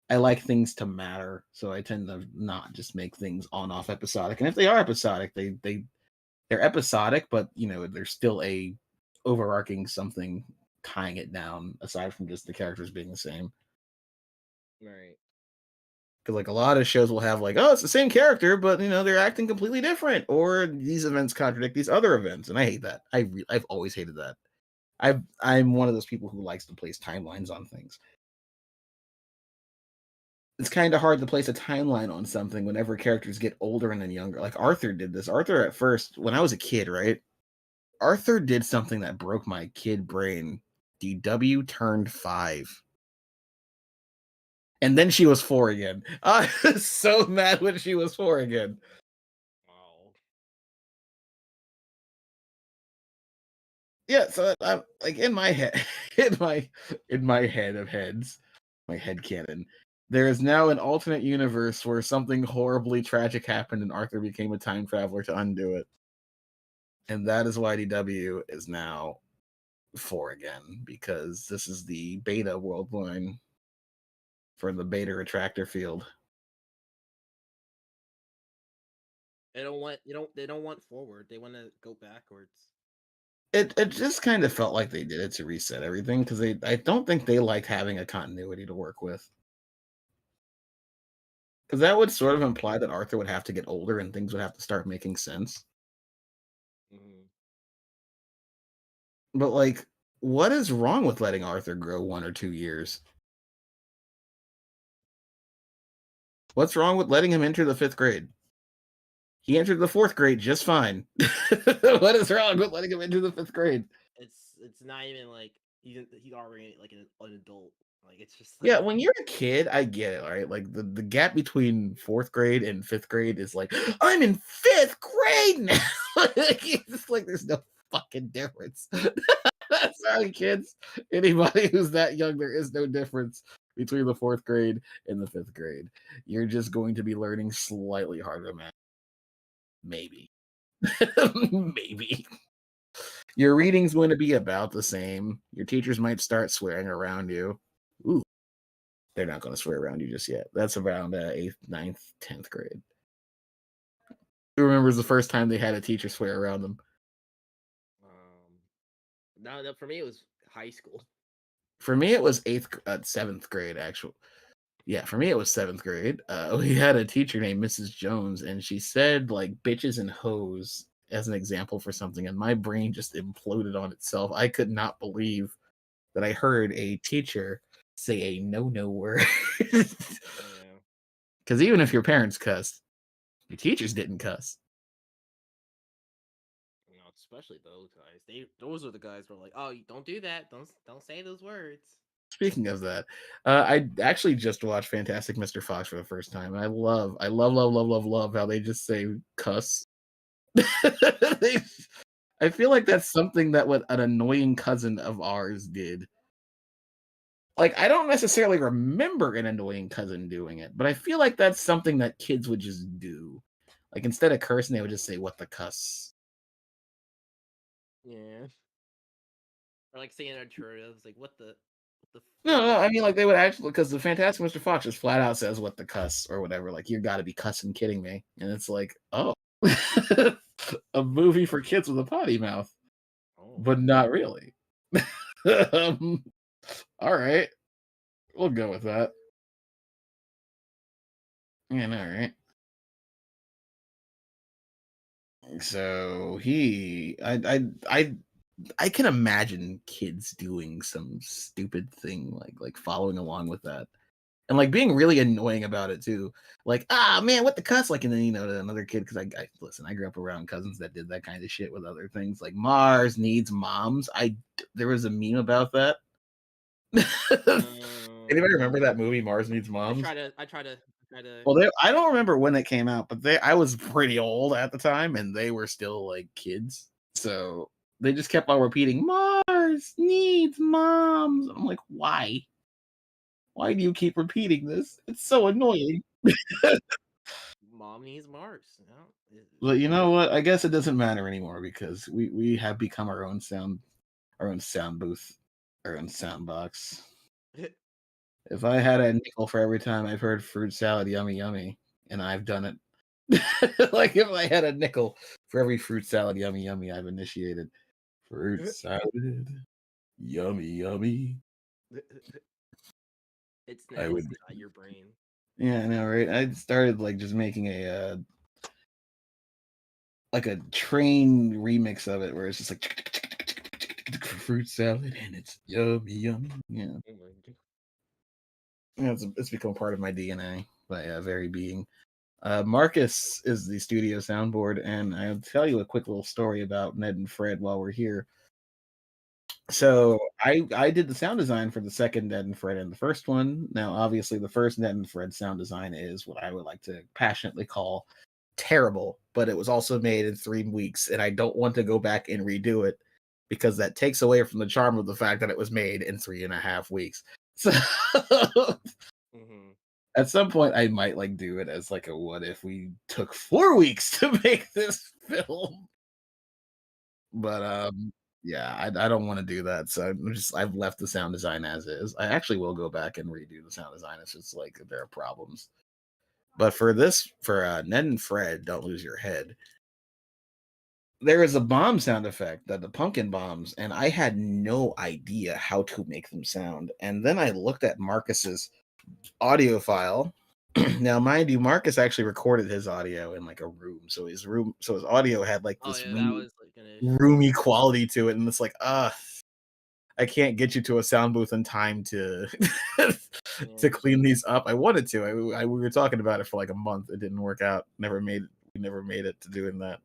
I like things to matter, so I tend to not just make things on-off episodic. And if they are episodic, they're episodic, but there's still a overarching something tying it down aside from just the characters being the same. Right. Because like a lot of shows will have like, oh, it's the same character, but they're acting completely different, or these events contradict these other events, and I hate that. I've always hated that. I'm one of those people who likes to place timelines on things. It's kind of hard to place a timeline on something whenever characters get older and then younger. Like Arthur did this. Arthur at first, when I was a kid, right? Arthur did something that broke my kid brain. DW turned 5. And then she was 4 again. I was so mad when she was 4 again. Wow. Yeah, so I'm like in my head, in my head of heads, my head canon. There is now an alternate universe where something horribly tragic happened and Arthur became a time traveler to undo it. And that is why DW is now 4 again, because this is the beta world line for the beta retractor field. They don't want forward. They want to go backwards. It just kind of felt like they did it to reset everything, because I don't think they liked having a continuity to work with. Because that would sort of imply that Arthur would have to get older and things would have to start making sense. Mm-hmm. But like, what is wrong with letting Arthur grow 1 or 2 years? What's wrong with letting him enter the 5th grade? He entered the 4th grade just fine. What is wrong with letting him into the 5th grade? It's not even like he's already like an adult. Like it's just like, Yeah, when you're a kid, I get it, right? Like the gap between 4th grade and 5th grade is like, I'm in 5th grade now. It's just like there's no fucking difference. Sorry, kids. Anybody who's that young, there is no difference between the 4th grade and the 5th grade. You're just going to be learning slightly harder math. Maybe. Maybe. Your reading's going to be about the same. Your teachers might start swearing around you. Ooh, they're not going to swear around you just yet. That's around 8th, 9th, 10th grade. Who remembers the first time they had a teacher swear around them? No, for me it was high school. For me, it was 7th grade, actually. Yeah, for me, it was 7th grade. We had a teacher named Mrs. Jones, and she said, like, bitches and hoes as an example for something, and my brain just imploded on itself. I could not believe that I heard a teacher say a no word. Because even if your parents cussed, your teachers didn't cuss. Especially those guys. Those are the guys who are like, oh, don't do that. Don't say those words. Speaking of that, I actually just watched Fantastic Mr. Fox for the first time. And I love how they just say cuss. I feel like that's something that what an annoying cousin of ours did. Like, I don't necessarily remember an annoying cousin doing it, but I feel like that's something that kids would just do. Like, instead of cursing, they would just say, what the cuss? Yeah. Or like saying alternatives, like what the No, I mean, like, they would actually, because the Fantastic Mr. Fox just flat out says what the cuss or whatever. Like, you gotta be cussing kidding me. And it's like, oh, a movie for kids with a potty mouth. Oh. But not really. All right. We'll go with that. Yeah, all right. So I can imagine kids doing some stupid thing like following along with that. And like being really annoying about it too. Like, man, what the cuss? Like, and then another kid, because I listen, I grew up around cousins that did that kind of shit with other things. Like Mars needs moms. There was a meme about that. Anybody remember that movie, Mars Needs Moms? I try to. Well, I don't remember when it came out, but I was pretty old at the time, and they were still like kids. So they just kept on repeating, Mars needs moms. I'm like, why? Why do you keep repeating this? It's so annoying. Mom needs Mars. No? But you know what? I guess it doesn't matter anymore because we have become our own sound booth, our own sound box. If I had a nickel for every time I've heard fruit salad yummy yummy, and I've done it. Like if I had a nickel for every fruit salad yummy yummy I've initiated. Fruit salad yummy yummy. It's nasty, not your brain. Yeah, I know, right? I started like just making a like a train remix of it where it's just like fruit salad and it's yummy yummy. Yeah. Yeah, it's become part of my DNA by very being. Marcus is the studio soundboard, and I'll tell you a quick little story about Ned and Fred while we're here. So I did the sound design for the second Ned and Fred and the first one. Now, obviously, the first Ned and Fred sound design is what I would like to passionately call terrible, but it was also made in 3 weeks, and I don't want to go back and redo it because that takes away from the charm of the fact that it was made in 3.5 weeks. So at some point I might like do it as like a what if we took 4 weeks to make this film. But yeah, I don't want to do that. So I've left the sound design as is. I actually will go back and redo the sound design. It's just like there are problems. But for Ned and Fred, Don't Lose Your Head, there is a bomb sound effect, the pumpkin bombs, and I had no idea how to make them sound. And then I looked at Marcus's audio file. Now, mind you, Marcus actually recorded his audio in like a room, so his audio had like this roomy quality to it, and it's like, I can't get you to a sound booth in time to to clean these up. I wanted to. We were talking about it for like a month. It didn't work out. We never made it to doing that.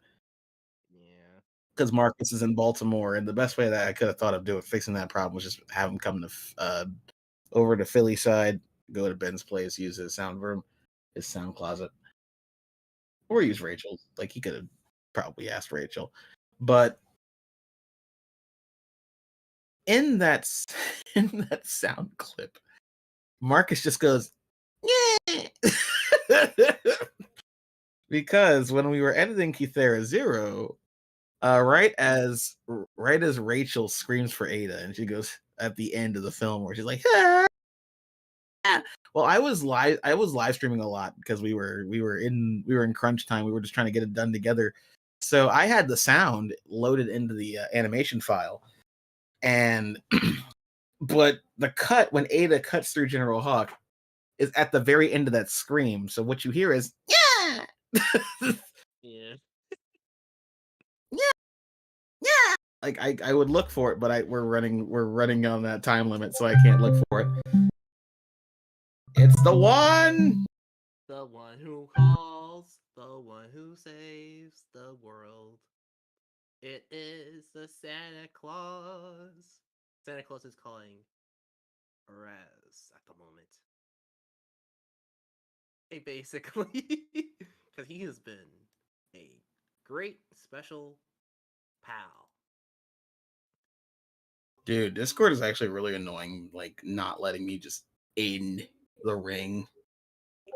Yeah, because Marcus is in Baltimore, and the best way that I could have thought of fixing that problem was just have him come to over to Philly side, go to Ben's place, use his sound room, his sound closet, or use Rachel's. Like he could have probably asked Rachel, but in that sound clip, Marcus just goes, yeah. because when we were editing Kythera Zero, right as Rachel screams for Ada, and she goes at the end of the film where she's like, "Ah!" Well, I was live streaming a lot because we were in crunch time. We were just trying to get it done together. So I had the sound loaded into the animation file, and but the cut when Ada cuts through General Hawk is at the very end of that scream. So what you hear is yeah, Yeah. yeah, yeah. Like I would look for it, but we're running on that time limit, so I can't look for it. It's the one. The one who calls, the one who saves the world. It is the Santa Claus. Santa Claus is calling Raz at the moment. Hey, basically, because he has been a great special pal. Dude, Discord is actually really annoying, like not letting me just in the ring.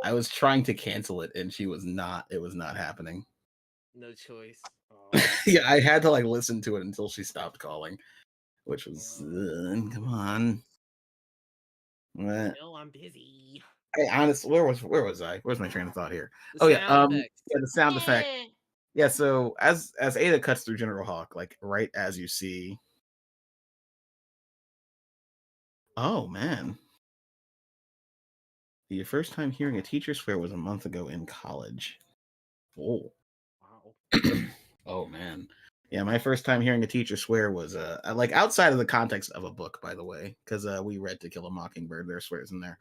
I was trying to cancel it and it was not happening. No choice. Oh. Yeah, I had to like listen to it until she stopped calling, which was come on. What? No, I'm busy. Hey, honestly, where was I? Where's my train of thought here? The sound effects. Yeah, the sound effect. Yeah, so as Ada cuts through General Hawk, like right as you see. Oh man. The first time hearing a teacher swear was a month ago in college. Oh. Wow. Oh man. Yeah, my first time hearing a teacher swear was like outside of the context of a book, by the way, because we read To Kill a Mockingbird. There are swears in there.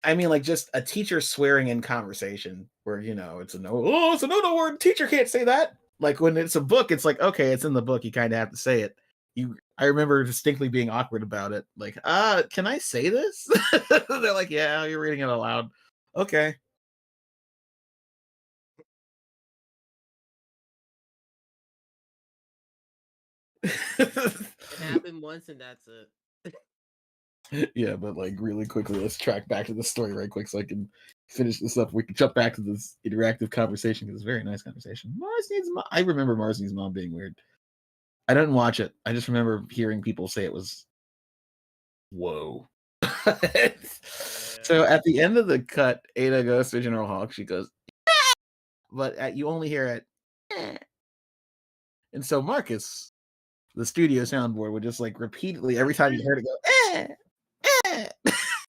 I mean, like just a teacher swearing in conversation, where it's a no. Oh, it's a no word. Teacher can't say that. Like when it's a book, it's like okay, it's in the book. You kind of have to say it. I remember distinctly being awkward about it. Like, can I say this? They're like, yeah, you're reading it aloud. Okay. It happened once, and that's it. Yeah, but like really quickly, let's track back to the story right quick so I can finish this up. We can jump back to this interactive conversation because it's a very nice conversation. I remember Marcy's mom being weird. I didn't watch it. I just remember hearing people say it was whoa. So at the end of the cut, Ada goes to General Hawk. She goes, but you only hear it. And so Marcus, the studio soundboard, would just like repeatedly every time you heard it go,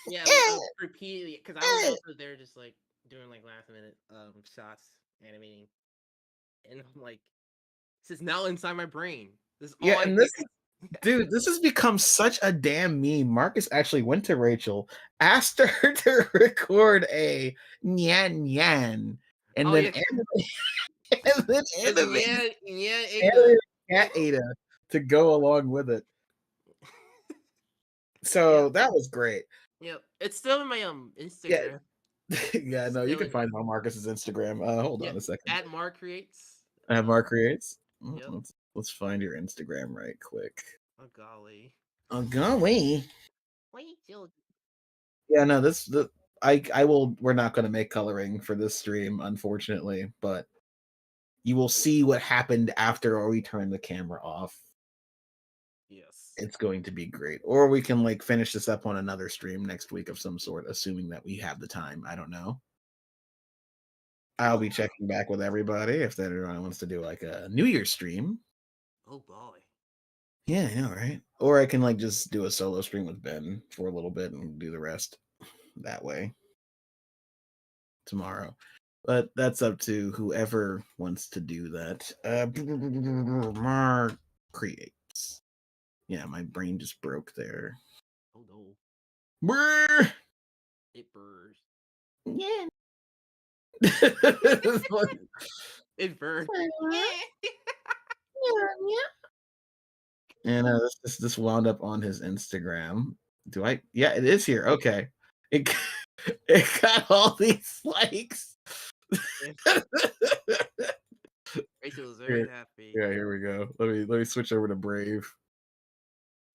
Yeah, like, repeatedly, because I was also there just like doing like last minute shots animating, and I'm like, this is now inside my brain. This is all I and dude, this has become such a damn meme. Marcus actually went to Rachel, asked her to record a nyan nyan, and then animated Cat Ada to go along with it. So that was great. Yep, it's still in my Instagram. Yeah, no, you can find it on Marcus's Instagram. Hold on a second. At Mark Creates. At Mark Creates. Yep. Let's find your Instagram right quick. Oh golly. Oh golly. Wait, Yeah, no, I will. We're not going to make coloring for this stream, unfortunately, but you will see what happened after we turn the camera off. Yes. It's going to be great. Or we can like finish this up on another stream next week of some sort, assuming that we have the time. I don't know. I'll be checking back with everybody if anyone wants to do like a New Year's stream. Oh boy. Yeah, I know, right? Or I can like just do a solo stream with Ben for a little bit and do the rest that way tomorrow. But that's up to whoever wants to do that. Mark Creates. Yeah, my brain just broke there. Oh no. Brr! It burrs. Yeah. It burrs. And this wound up on his Instagram. Do I? Yeah, it is here. Okay. It got all these likes. Rachel was very happy. Yeah, here we go. Let me switch over to Brave.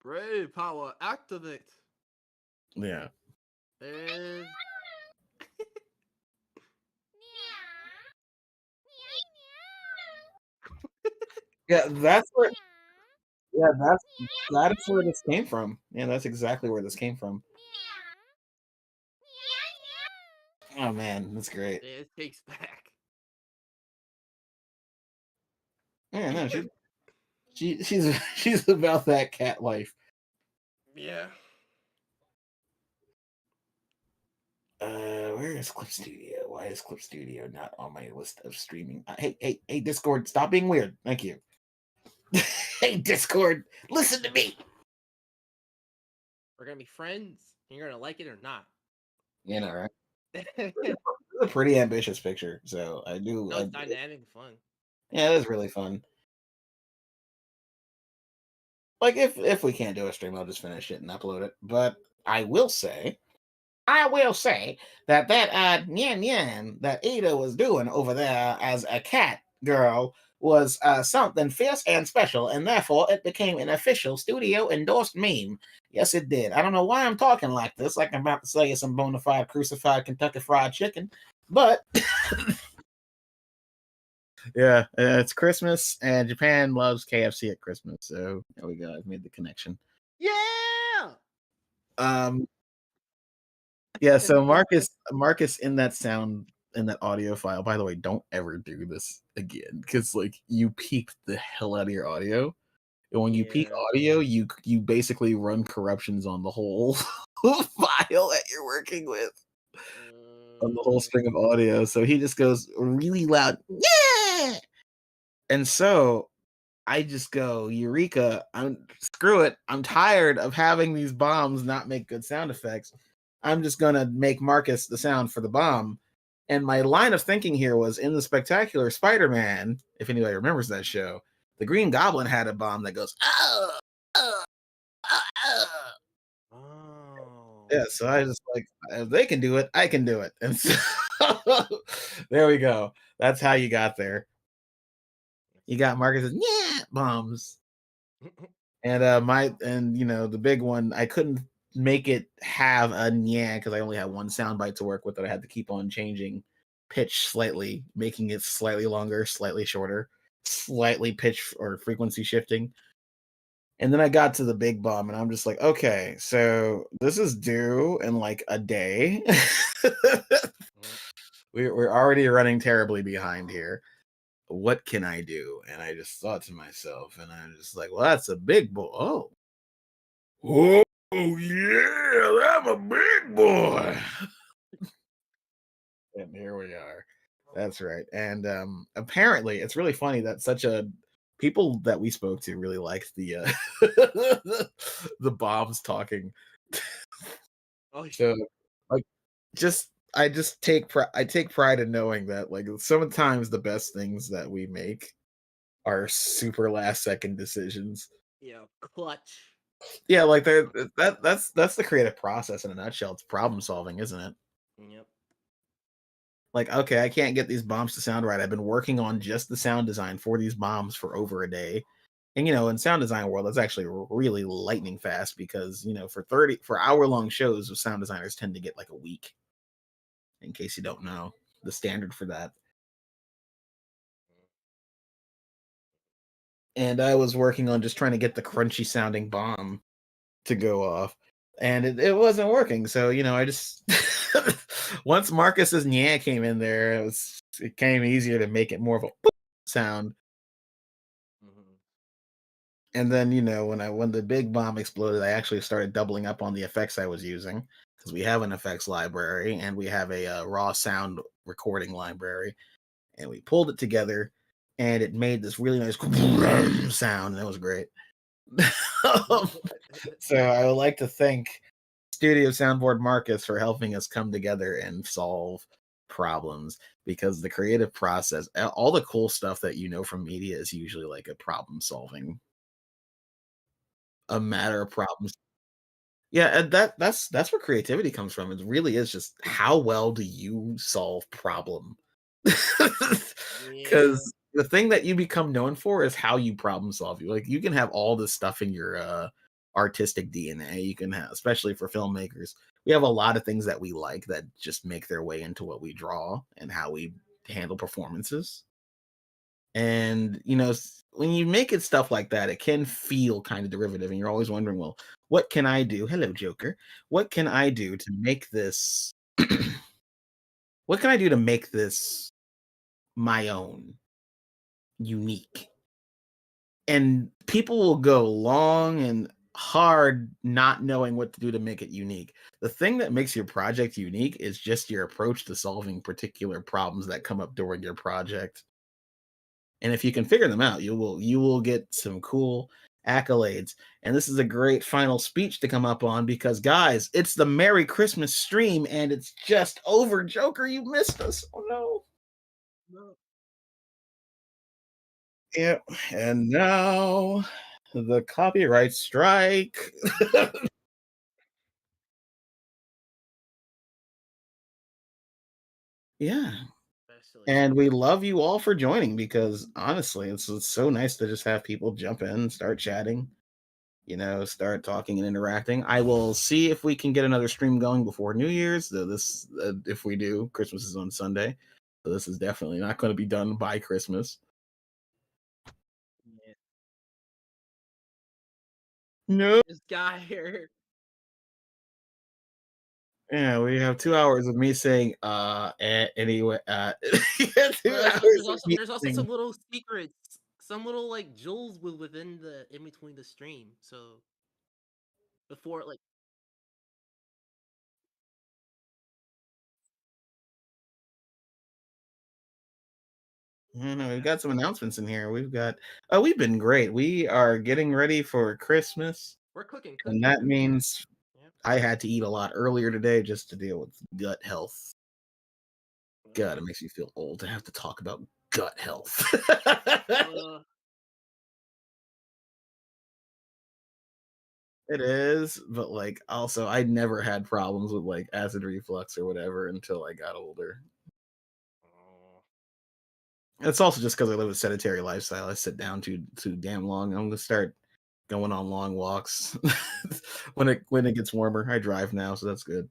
Brave power activate. Yeah. And Yeah, that's where. Yeah, that is where this came from. Yeah, that's exactly where this came from. Oh man, that's great. It takes back. Yeah, no, she's she's about that cat life. Yeah. Where is Clip Studio? Why is Clip Studio not on my list of streaming? Hey, Discord, stop being weird. Thank you. Hey, Discord, listen to me. We're gonna be friends. And you're gonna like it or not. You know, right? No, It's a pretty ambitious picture, so I do. it's dynamic and fun. Yeah, it is really fun. Like if we can't do a stream, I'll just finish it and upload it. But I will say that nyan nyan that Ada was doing over there as a cat girl was something fierce and special, and therefore it became an official studio endorsed meme. Yes, it did. I don't know why I'm talking like this, like I'm about to say some bona fide crucified Kentucky Fried Chicken, but yeah, it's Christmas, and Japan loves KFC at Christmas, so there we go. I've made the connection. Yeah. Um, yeah. So Marcus, in that audio file. By the way, don't ever do this again, because like you peaked the hell out of your audio, and when you peak Yeah. audio, you basically run corruptions on the whole file that you're working with, on the whole string of audio. So he just goes really loud, yeah, and so I just go, Eureka, screw it. I'm tired of having these bombs not make good sound effects. I'm just gonna make Marcus the sound for the bomb. And my line of thinking here was, in the Spectacular Spider-Man, if anybody remembers that show, the Green Goblin had a bomb that goes, oh, oh, oh, oh. Oh. Yeah, so I just like, if they can do it, I can do it. And so there we go. That's how you got there. You got Marcus's yeah bombs. And the big one, I couldn't make it have a yeah because I only had one soundbite to work with that I had to keep on changing pitch slightly, making it slightly longer, slightly shorter, slightly pitch or frequency shifting. And then I got to the big bomb, and I'm just like, okay, so this is due in like a day. We're already running terribly behind here. What can I do? And I just thought to myself, and I'm just like, well, that's a big boy. Oh yeah, I'm a big boy. And here we are. That's right. And apparently it's really funny that people that we spoke to really liked the the bombs talking. Oh, So like I take pride in knowing that like sometimes the best things that we make are super last second decisions. yeah, clutch. Yeah, like that's the creative process in a nutshell. It's problem solving, isn't it? Yep. Like, okay, I can't get these bombs to sound right. I've been working on just the sound design for these bombs for over a day. And in sound design world, that's actually really lightning fast because, for hour-long shows, of sound designers tend to get like a week. In case you don't know, the standard for that. And I was working on just trying to get the crunchy sounding bomb to go off. And it wasn't working. So, I just once Marcus's yeah came in there, it became easier to make it more of a sound. And then, when the big bomb exploded, I actually started doubling up on the effects I was using because we have an effects library and we have a raw sound recording library, and we pulled it together, and it made this really nice sound, and it was great. So I would like to thank Studio Soundboard Marcus for helping us come together and solve problems, because the creative process, all the cool stuff that from media is usually like a problem solving, a matter of problems. Yeah, and that's where creativity comes from. It really is just how well do you solve problem? Yeah. Because the thing that you become known for is how you problem solve. You can have all this stuff in your artistic DNA. You can have, especially for filmmakers, we have a lot of things that we like that just make their way into what we draw and how we handle performances. And when you make it stuff like that, it can feel kind of derivative, and you're always wondering, well, what can I do? Hello, Joker. What can I do to make this? What can I do to make this my own, unique? And people will go long and hard not knowing what to do to make it unique. The thing that makes your project unique is just your approach to solving particular problems that come up during your project. And if you can figure them out, you will get some cool accolades. And this is a great final speech to come up on because guys, it's the Merry Christmas stream and it's just over. Joker, you missed us. Oh no. No. Yep. And now the copyright strike. Yeah. Especially. And we love you all for joining because honestly, it's so nice to just have people jump in, start chatting, start talking and interacting. I will see if we can get another stream going before New Year's. Though this, if we do, Christmas is on Sunday, so this is definitely not going to be done by Christmas. Yeah. No. This guy here. Yeah, we have 2 hours of me saying anyway. Yeah, 2 hours of me There's also saying, some little secrets, some little like jewels within the in between the stream. So before like no, we've okay, got some announcements in here. We've been great. We are getting ready for Christmas, we're cooking, and cooking, that cooking. means Yeah. I had to eat a lot earlier today just to deal with gut health. God, it makes me feel old to have to talk about gut health. Uh, It is, but like also I never had problems with like acid reflux or whatever until I got older. oh, It's also just because I live a sedentary lifestyle. I sit down too damn long. I'm gonna start going on long walks when it gets warmer. I drive now, so that's good.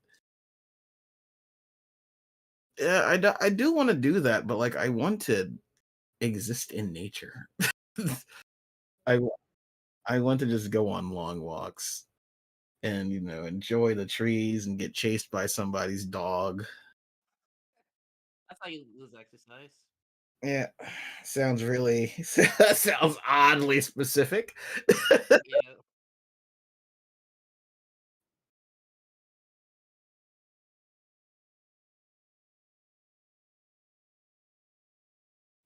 Yeah, I do want to do that, but like I want to exist in nature. I I want to just go on long walks and enjoy the trees and get chased by somebody's dog. that's how you lose exercise. Yeah, sounds really sounds oddly specific. Yeah.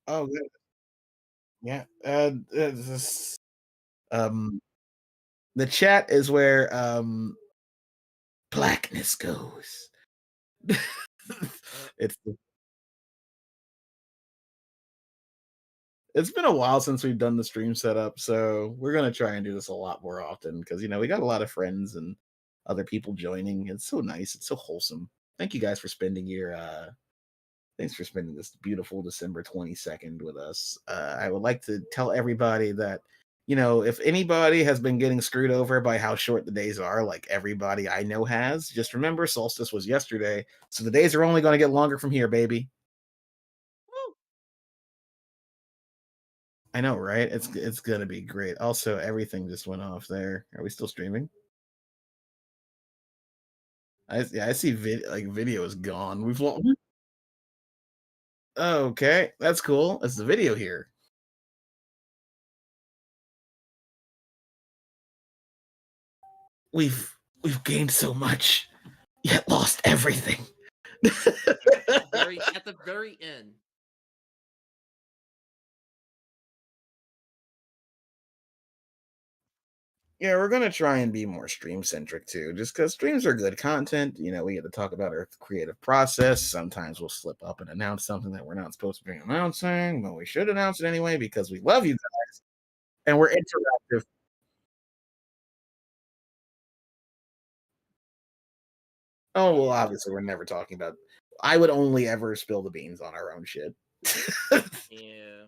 Oh, good. Yeah. Um, the chat is where blackness goes. Uh, it's it's been a while since we've done the stream setup, so we're gonna try and do this a lot more often because we got a lot of friends and other people joining. It's so nice. It's so wholesome. Thank you guys for spending your thanks for spending this beautiful December 22nd with us. I would like to tell everybody that, if anybody has been getting screwed over by how short the days are, like everybody I know has, just remember solstice was yesterday. So the days are only going to get longer from here, baby. woo! I know, right? It's going to be great. Also, everything just went off there. Are we still streaming? I see video is gone. Okay, that's cool. It's the video here. We've gained so much, yet lost everything. At the very end. Yeah, we're gonna try and be more stream centric too, just because streams are good content. We get to talk about our creative process. Sometimes we'll slip up and announce something that we're not supposed to be announcing, but we should announce it anyway because we love you guys and we're interactive. Oh well, Yeah. obviously we're never talking about. I would only ever spill the beans on our own shit. Yeah.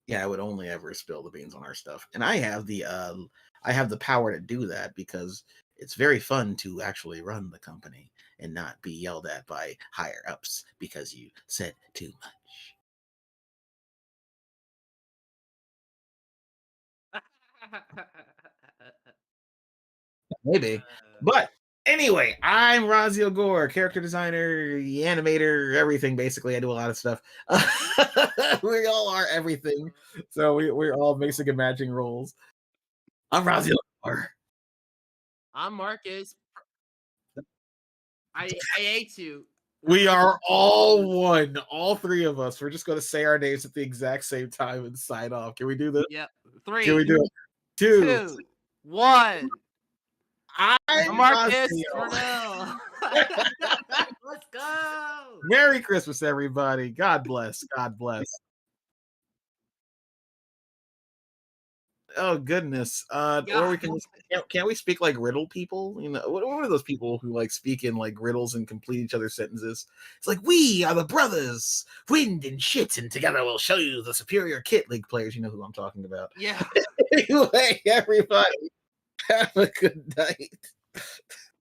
Yeah, I would only ever spill the beans on our stuff. And I have the power to do that because it's very fun to actually run the company and not be yelled at by higher ups because you said too much. Maybe. But anyway, I'm Razio Gore, character designer, animator, everything. Basically, I do a lot of stuff. We all are everything. So we're all mixing and matching roles. I'm Razio Gore. I'm Marcus. I hate you. We are all one. All three of us. We're just going to say our names at the exact same time and sign off. Can we do this? Yep. Can we 3, do it? 2. 2, 1. I'm Marcus Razio. Cornell. Let's go. Merry Christmas, everybody. God bless. God bless. Oh goodness. Or we can't we speak like riddle people? You know, what are those people who like speak in like riddles and complete each other's sentences? It's like, we are the brothers, wind and shit, and together we'll show you the superior kit. League players, you know who I'm talking about. Yeah. Anyway, everybody, have a good night.